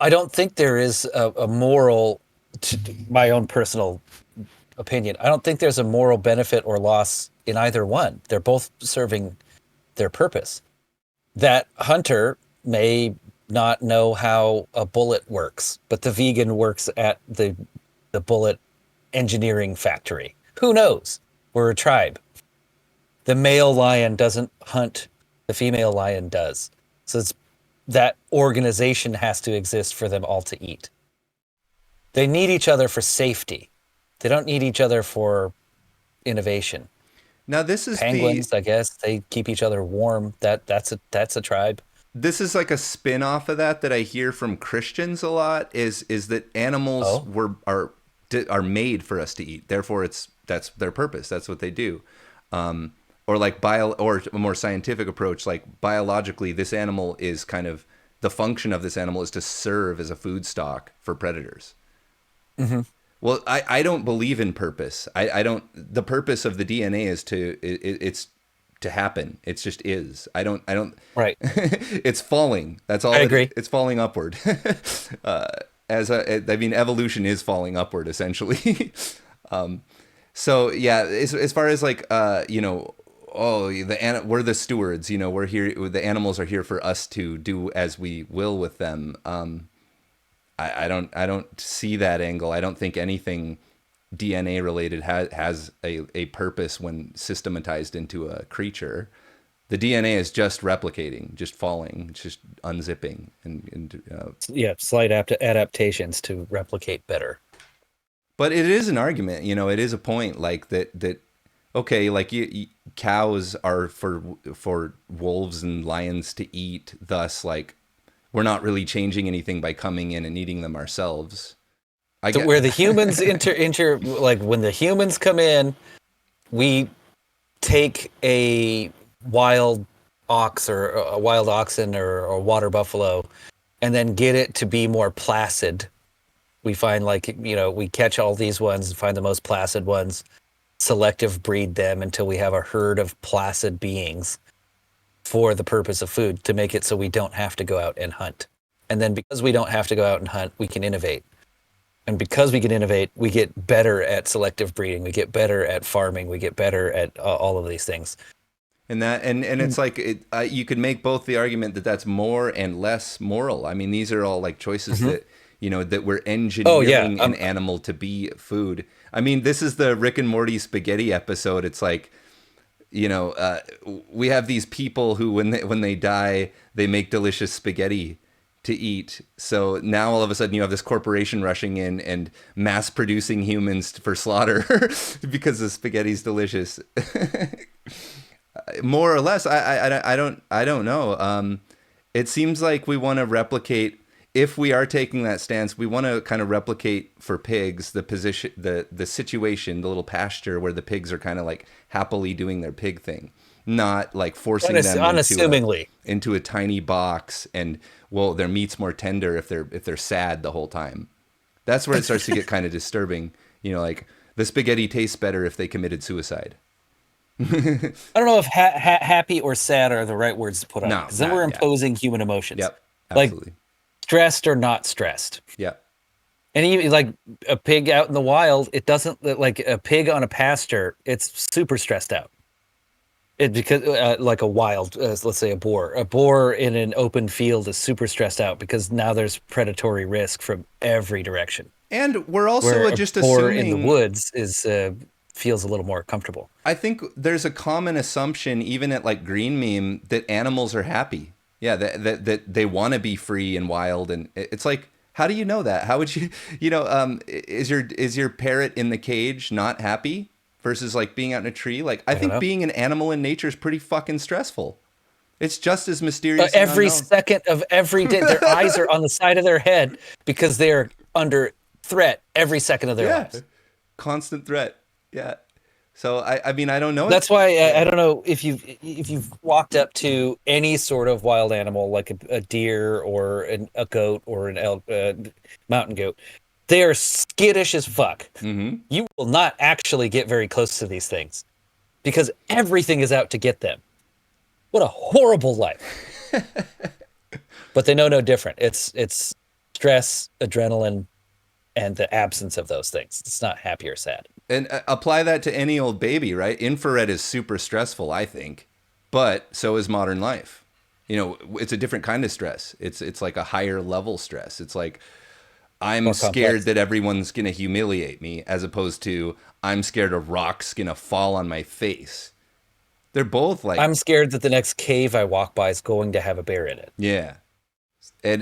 I don't think there is a moral, to my own personal opinion, I don't think there's a moral benefit or loss in either one. They're both serving their purpose. That hunter may not know how a bullet works, but the vegan works at the bullet engineering factory. Who knows? We're a tribe. The male lion doesn't hunt the female lion does. So it's that organization has to exist for them all to eat. They need each other for safety. They don't need each other for innovation. Now this is Penguins, I guess, they keep each other warm. That's a tribe. this is like a spin-off of that I hear from Christians a lot is that animals Oh. are made for us to eat. Therefore that's their purpose. That's what they do. Or like or a more scientific approach, like biologically, this animal is kind of the function of this animal is to serve as a food stock for predators. Well, I don't believe in purpose. I don't. The purpose of the DNA is it's to happen. It's just is. I don't. Right. It's falling. That's all. I agree. It's falling upward. I mean, evolution is falling upward essentially. So yeah, as far as like we're the stewards. We're here. The animals are here for us to do as we will with them. I don't see that angle. I don't think anything DNA related has a purpose when systematized into a creature. The DNA is just replicating, just falling, it's just unzipping, and Yeah, slight adaptations to replicate better. But it is an argument, it is a point like that. Okay, like cows are for wolves and lions to eat. Thus, like we're not really changing anything by coming in and eating them ourselves. Where the humans like when the humans come in, we take a wild ox or a wild oxen or a water buffalo and then get it to be more placid. We find we catch all these ones and find the most placid ones, selective breed them until we have a herd of placid beings for the purpose of food, to make it so we don't have to go out and hunt. And then because we don't have to go out and hunt, we can innovate. And because we can innovate, we get better at selective breeding. We get better at farming. We get better at all of these things. And it's like you could make both the argument that that's more and less moral. I mean, these are all like choices that that we're engineering an animal to be food. I mean, this is the Rick and Morty spaghetti episode. It's like, we have these people who when they die, they make delicious spaghetti to eat. So now all of a sudden you have this corporation rushing in and mass producing humans for slaughter because the spaghetti's delicious. More or less, I don't know. It seems like we want to replicate. If we are taking that stance, we want to kind of replicate for pigs the position, the situation, the little pasture where the pigs are kind of like happily doing their pig thing, not like forcing them unassumingly into a tiny box and their meat's more tender if they're sad the whole time. That's where it starts to get kind of disturbing. Like the spaghetti tastes better if they committed suicide. I don't know if happy or sad are the right words to put on, because then we're imposing human emotions. Yep, absolutely. Like stressed or not stressed. Yep. And even like a pig out in the wild, it doesn't, like a pig on a pasture, it's super stressed out. Because like a wild, let's say a boar in an open field is super stressed out because now there's predatory risk from every direction. And we're also Where just a boar assuming in the woods is feels a little more comfortable. I think there's a common assumption, even at like Green Meme, that animals are happy. Yeah, that they want to be free and wild, and it's like, how do you know that? How would you, is your parrot in the cage not happy versus like being out in a tree? Like, I think being an animal in nature is pretty fucking stressful. It's just as mysterious. Every second of every day, their eyes are on the side of their head because they're under threat every second of their lives. Constant threat. Yeah. So I mean, I don't know. That's why I don't know if you've walked up to any sort of wild animal like a deer or a goat or an mountain goat. They are skittish as fuck. Mm-hmm. You will not actually get very close to these things because everything is out to get them. What a horrible life. But they know no different. It's stress, adrenaline, and the absence of those things. It's not happy or sad. And apply that to any old baby, right? Infrared is super stressful, I think, but so is modern life. It's a different kind of stress. It's like a higher level stress. It's like, I'm scared that everyone's going to humiliate me, as opposed to I'm scared a rock's going to fall on my face. They're both like, I'm scared that the next cave I walk by is going to have a bear in it. yeah.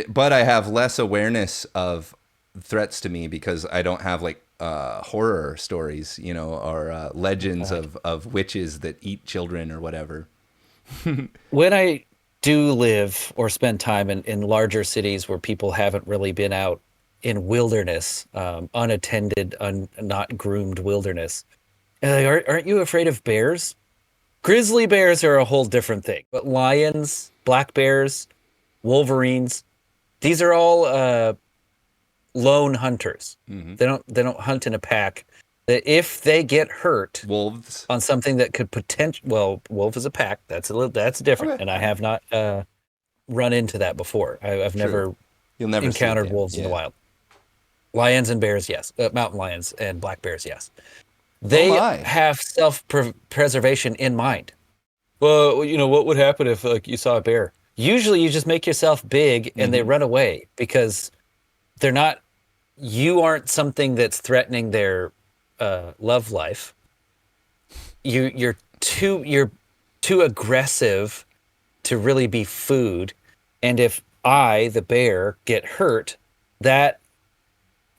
But I have less awareness of threats to me because I don't have like horror stories, you know, or legends God. of witches that eat children or whatever. When I do live or spend time in larger cities where people haven't really been out in wilderness, unattended, not groomed wilderness, and aren't you afraid of bears? Grizzly bears are a whole different thing, but lions, black bears, wolverines, these are all lone hunters. They don't hunt in a pack. That if they get hurt Wolves. on something that could wolf is a pack. That's different, Okay. and I have not run into that before. I've True. never You'll never see it encountered again. wolves in the Yeah. wild. Lions and bears, yes. Mountain lions and black bears, yes. Oh They my. have self-preservation in mind. Well, what would happen if like you saw a bear? Usually, you just make yourself big and they run away because they're not. You aren't something that's threatening their love life. You're too aggressive to really be food, and if I, the bear, get hurt, that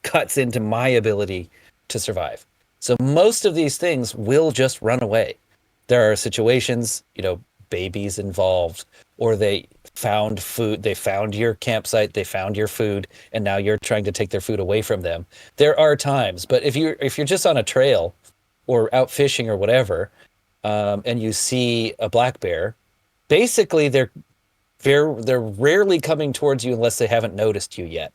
cuts into my ability to survive. So most of these things will just run away. There are situations, babies involved, or they found food, they found your campsite, they found your food, and now you're trying to take their food away from them. There are times, but if you're just on a trail or out fishing or whatever, and you see a black bear, basically they're rarely coming towards you unless they haven't noticed you yet.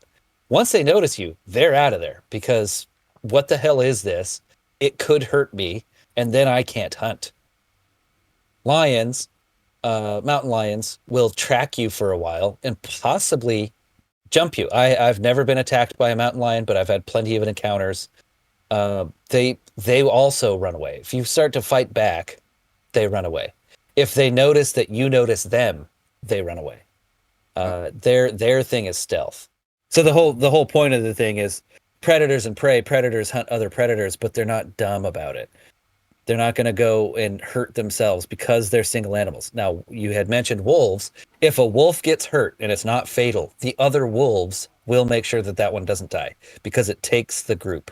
Once they notice you, they're out of there because what the hell is this? It could hurt me, and then I can't hunt. Lions, mountain lions, will track you for a while and possibly jump you. I've never been attacked by a mountain lion, but I've had plenty of encounters. They also run away. If you start to fight back, they run away. If they notice that you notice them, they run away. Their thing is stealth. So the whole point of the thing is predators and prey. Predators hunt other predators, but they're not dumb about it. They're not going to go and hurt themselves because they're single animals. Now, you had mentioned wolves. If a wolf gets hurt and it's not fatal, the other wolves will make sure that that one doesn't die because it takes the group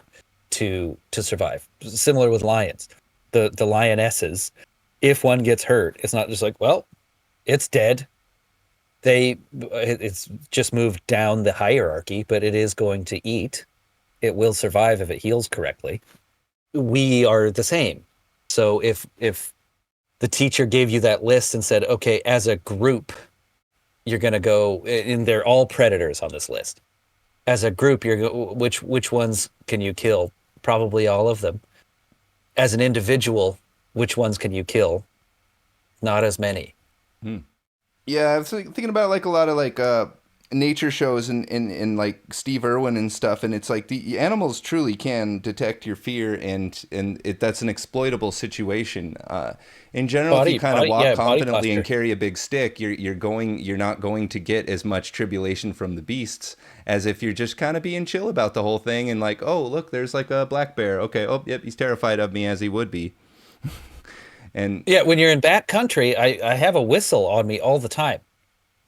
to survive. Similar with lions. The lionesses, if one gets hurt, it's not just like, well, it's dead. It's just moved down the hierarchy, but it is going to eat. It will survive if it heals correctly. We are the same. So if the teacher gave you that list and said, okay, as a group, you're going to go, and they're all predators on this list. As a group, which ones can you kill? Probably all of them. As an individual, which ones can you kill? Not as many. Yeah, I was thinking about like a lot of like nature shows and like Steve Irwin and stuff, and it's like the animals truly can detect your fear, and That's an exploitable situation. In general, if you kind of walk body confidently and posture. carry a big stick, you're not going to get as much tribulation from the beasts as if you're just kind of being chill about the whole thing and like, oh look, there's like a black bear. Okay, oh yep, he's terrified of me as he would be. And Yeah, when you're in back country, I have a whistle on me all the time.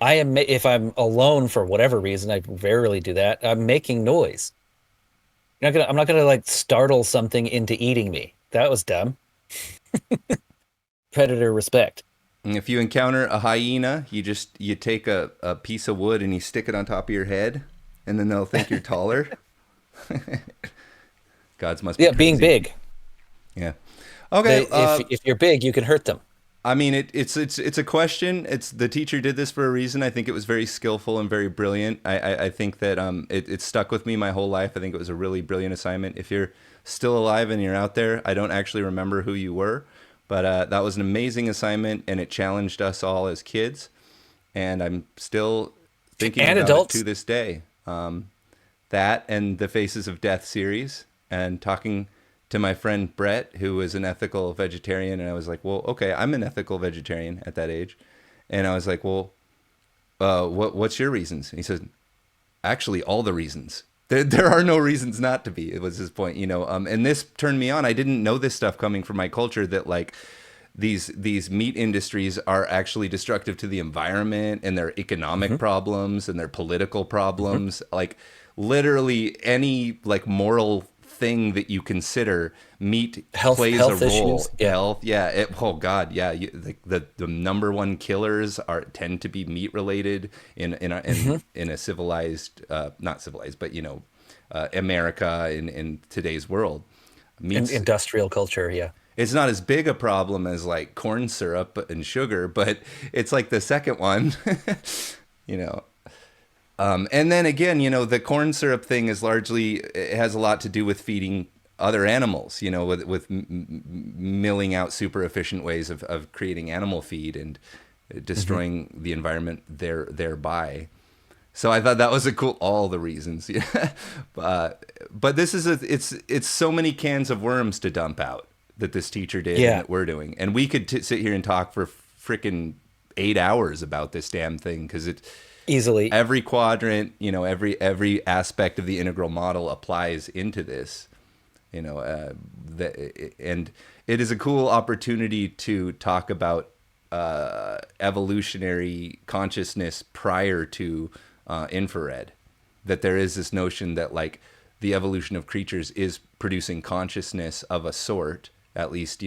If I'm alone for whatever reason, I rarely do that. I'm making noise. I'm not gonna like startle something into eating me. That was dumb. Predator respect. if you encounter a hyena, you take a piece of wood and you stick it on top of your head, and then they'll think you're taller. Gods must be Yeah, being crazy. big. Yeah. Okay. If you're big, you can hurt them. I mean, it's a question. It's the teacher did this for a reason. I think it was very skillful and very brilliant. I think that it stuck with me my whole life. I think it was a really brilliant assignment. If you're still alive and you're out there, I don't actually remember who you were, but that was an amazing assignment, and it challenged us all as kids. And I'm still thinking And about adults. it to this day. That and the Faces of Death series, and talking to my friend Brett, who was an ethical vegetarian, and I was like, well, okay, I'm an ethical vegetarian at that age, and I was like, well, what's your reasons? And he said, actually, all the reasons. There are no reasons not to be. It was his point, and this turned me on. I didn't know this stuff coming from my culture, that like these meat industries are actually destructive to the environment and their economic problems and their political problems. Like literally any like moral thing that you consider, meat plays Health a role. issues, yeah. Health, yeah. Oh God, yeah. The number one killers tend to be meat related in a civilized, not civilized, but America in today's world. Meat's, Industrial culture, yeah. it's not as big a problem as like corn syrup and sugar, but it's like the second one, you know. And then again, the corn syrup thing is largely, it has a lot to do with feeding other animals, with milling out super efficient ways of creating animal feed and destroying the environment thereby. So I thought that was all the reasons. Yeah. But this is it's so many cans of worms to dump out that this teacher did and that we're doing. And we could sit here and talk for freaking 8 hours about this damn thing because it easily every quadrant, every aspect of the integral model applies into this, and it is a cool opportunity to talk about evolutionary consciousness prior to infrared, that there is this notion that like the evolution of creatures is producing consciousness of a sort, at least,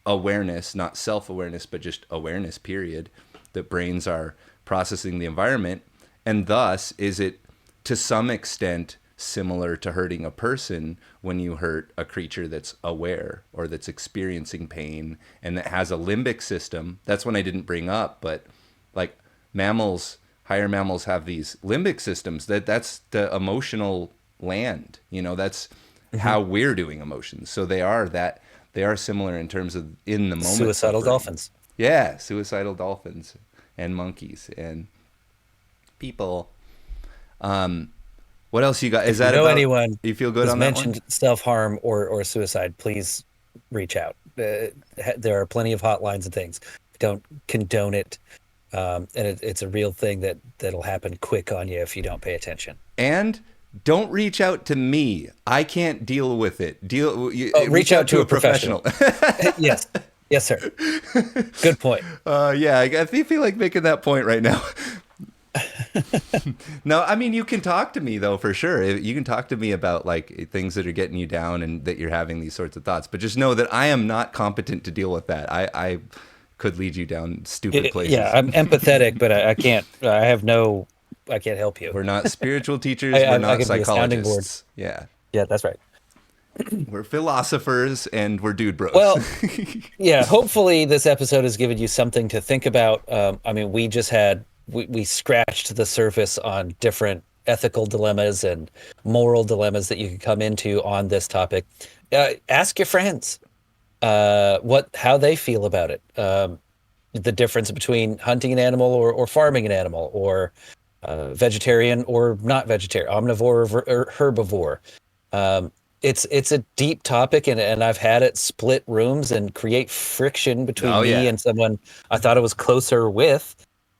awareness, not self-awareness, but just awareness, period, that brains are processing the environment. And thus is it to some extent similar to hurting a person when you hurt a creature that's aware or that's experiencing pain and that has a limbic system. That's one I didn't bring up, but like higher mammals have these limbic systems that's the emotional land, that's how we're doing emotions. So they are similar in terms of in the moment. Suicidal dolphins. Yeah. Suicidal dolphins and monkeys and people. What else you got? Is that about anyone you feel good on that one? mentioned self-harm or suicide, please reach out. There are plenty of hotlines and things. Don't condone it. And it's a real thing that'll happen quick on you if you don't pay attention. And don't reach out to me. I can't deal with it. Reach out to a professional. Yes, sir. Good point. Yeah, I feel like making that point right now. No, I mean, you can talk to me though, for sure. You can talk to me about like things that are getting you down and that you're having these sorts of thoughts. But just know that I am not competent to deal with that. I could lead you down stupid places. Yeah, I'm empathetic, but I can't. I can't help you. We're not spiritual teachers. We're not psychologists. Yeah. Yeah, that's right. We're philosophers and we're dude bros. Well, yeah, hopefully this episode has given you something to think about. I mean, we scratched the surface on different ethical dilemmas and moral dilemmas that you could come into on this topic. Ask your friends how they feel about it. The difference between hunting an animal or farming an animal, or vegetarian or not vegetarian, omnivore or herbivore. It's a deep topic, and I've had it split rooms and create friction between me and someone I thought I was closer with.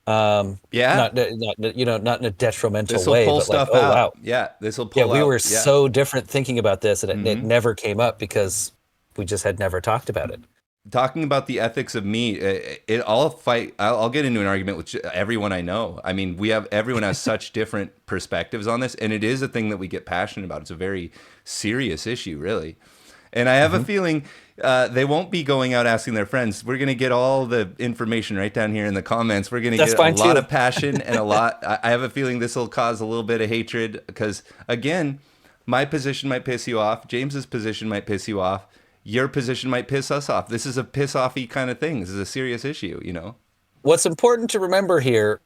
Not in a detrimental way, but like, oh wow, yeah, this will pull out. We were so different thinking about this, and it never came up because we just had never talked about it. Talking about the ethics of meat, I'll get into an argument with everyone I know. I mean, everyone has such different perspectives on this, and it is a thing that we get passionate about. It's a very serious issue, really. And I have a feeling they won't be going out asking their friends. We're going to get all the information right down here in the comments. We're going to get a lot of passion and a lot. I have a feeling this will cause a little bit of hatred because, again, my position might piss you off. James's position might piss you off. Your position might piss us off. This is a piss-offy kind of thing. This is a serious issue, What's important to remember here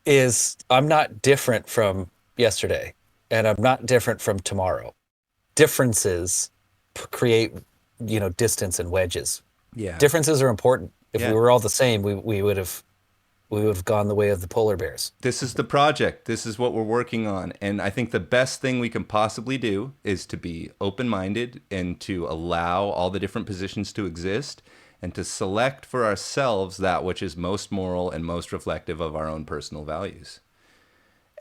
is I'm not different from yesterday, and I'm not different from tomorrow. Differences create, distance and wedges. Yeah. Differences are important. If we were all the same, we would have gone the way of the polar bears. This is the project. This is what we're working on. And I think the best thing we can possibly do is to be open-minded and to allow all the different positions to exist and to select for ourselves that which is most moral and most reflective of our own personal values.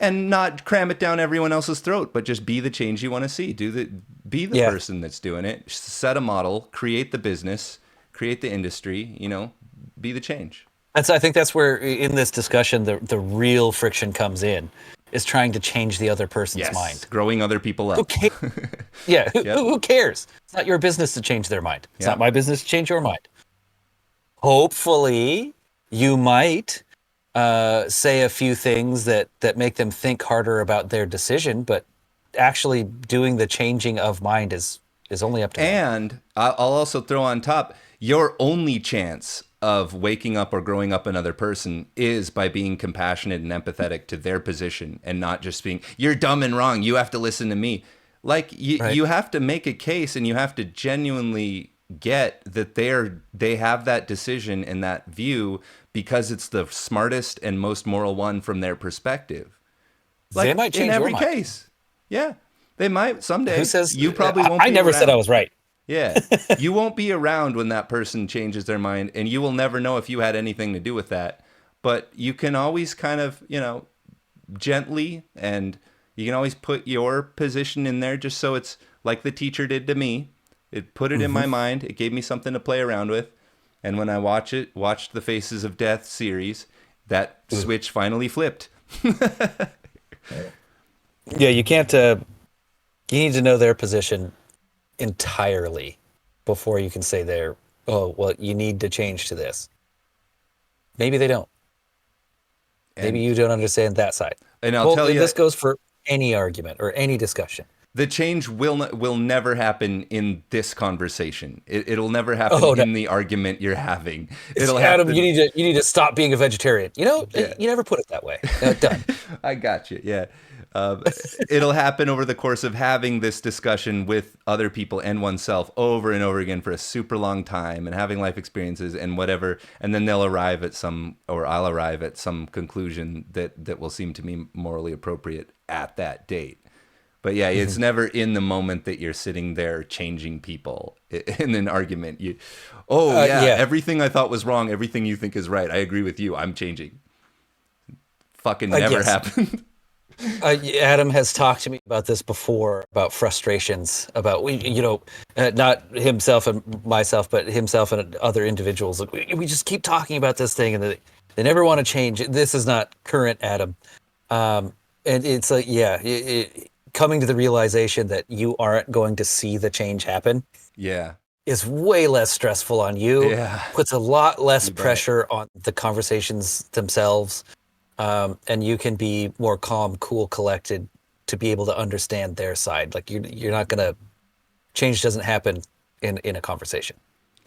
And not cram it down everyone else's throat, but just be the change you want to see. Be the person that's doing it. Set a model, create the business, create the industry, be the change. I think that's where in this discussion the real friction comes in, is trying to change the other person's mind. Growing other people Who up. cares? Yeah, Yep. who cares? It's not your business to change their mind. It's Yeah. not my business to change your mind. Hopefully, you might say a few things that make them think harder about their decision, but actually doing the changing of mind is only up to them. And I'll also throw on top, your only chance of waking up or growing up another person is by being compassionate and empathetic to their position, and not just being, you're dumb and wrong, you have to listen to me. Like Right. you have to make a case, and you have to genuinely get that they have that decision and that view because it's the smartest and most moral one from their perspective. They might change in every your mind. case. Yeah. They might someday. Who says you probably won't I be never said I around. was right. Yeah. You won't be around when that person changes their mind, and you will never know if you had anything to do with that. But you can always kind of, gently, and you can always put your position in there, just so it's like the teacher did to me. It put it in my mind. It gave me something to play around with. And when I watched the Faces of Death series, that switch finally flipped. Yeah, you can't. You need to know their position entirely before you can say you need to change to this. Maybe they don't. Maybe you don't understand that side. And I'll tell you, this goes for any argument or any discussion. the change will never happen in this conversation. It'll never happen Oh, no. in the argument you're having. It'll Adam, happen. you need to stop being a vegetarian. You never put it that way. Done. I got you. Yeah. It'll happen over the course of having this discussion with other people and oneself over and over again for a super long time, and having life experiences and whatever. And then I'll arrive at some conclusion that will seem to me morally appropriate at that date. But yeah, it's never in the moment that you're sitting there changing people in an argument. Everything I thought was wrong, everything you think is right. I agree with you. I'm changing. Fucking never yes. happened. Adam has talked to me about this before, about frustrations, about not himself and myself, but himself and other individuals. Like, we just keep talking about this thing, and they never want to change. This is not current Adam, and it's like, coming to the realization that you aren't going to see the change happen. Yeah. Is way less stressful on you. Yeah. Puts a lot less pressure on the conversations themselves. And you can be more calm, cool, collected to be able to understand their side. Like you're not gonna, change doesn't happen in a conversation.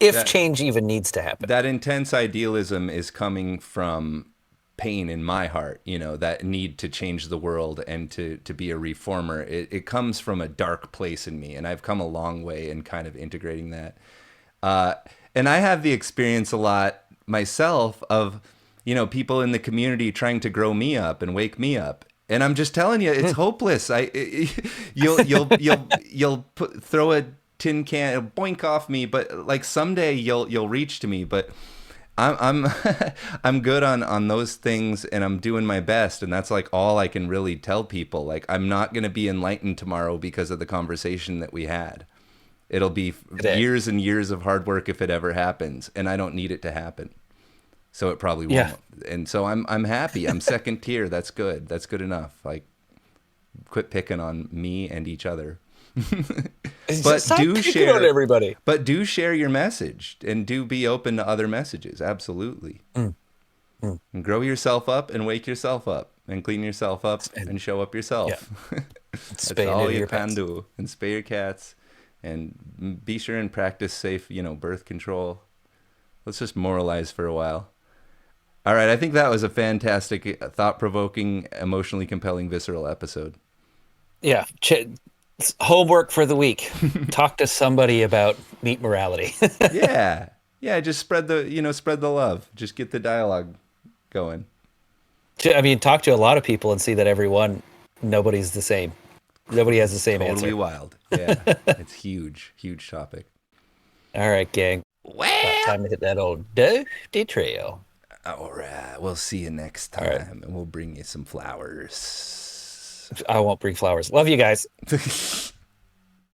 If change even needs to happen. That intense idealism is coming from pain in my heart, that need to change the world and to be a reformer. It comes from a dark place in me, and I've come a long way in kind of integrating that. And I have the experience a lot myself of, people in the community trying to grow me up and wake me up. And I'm just telling you, it's hopeless. You'll throw a tin can, boink off me, but like someday you'll reach to me. But I'm I'm good on those things, and I'm doing my best, and that's like all I can really tell people. Like, I'm not going to be enlightened tomorrow because of the conversation that we had. It'll be years and years of hard work if it ever happens, and I don't need it to happen. So it probably won't. Yeah. And so I'm happy. I'm second tier. That's good. That's good enough. Like, quit picking on me and each other. But Stop do picking share on everybody. But do share your message, and do be open to other messages. Absolutely. And grow yourself up and wake yourself up and clean yourself up and show up yourself. That's Spay and all neuter you your can pets. do. And spay your cats, and be sure and practice safe, birth control. Let's just moralize for a while. All right, I think that was a fantastic, thought-provoking, emotionally compelling, visceral episode. Yeah. Homework for the week. Talk to somebody about meat morality. Yeah. Just spread the love. Just get the dialogue going. Talk to a lot of people and see that nobody's the same. Nobody has the same Totally answer. wild. Yeah. It's huge topic. All right, gang. About time to hit that old dusty trail. All right. We'll see you next time, right. and we'll bring you some flowers. I won't bring flowers. Love you guys.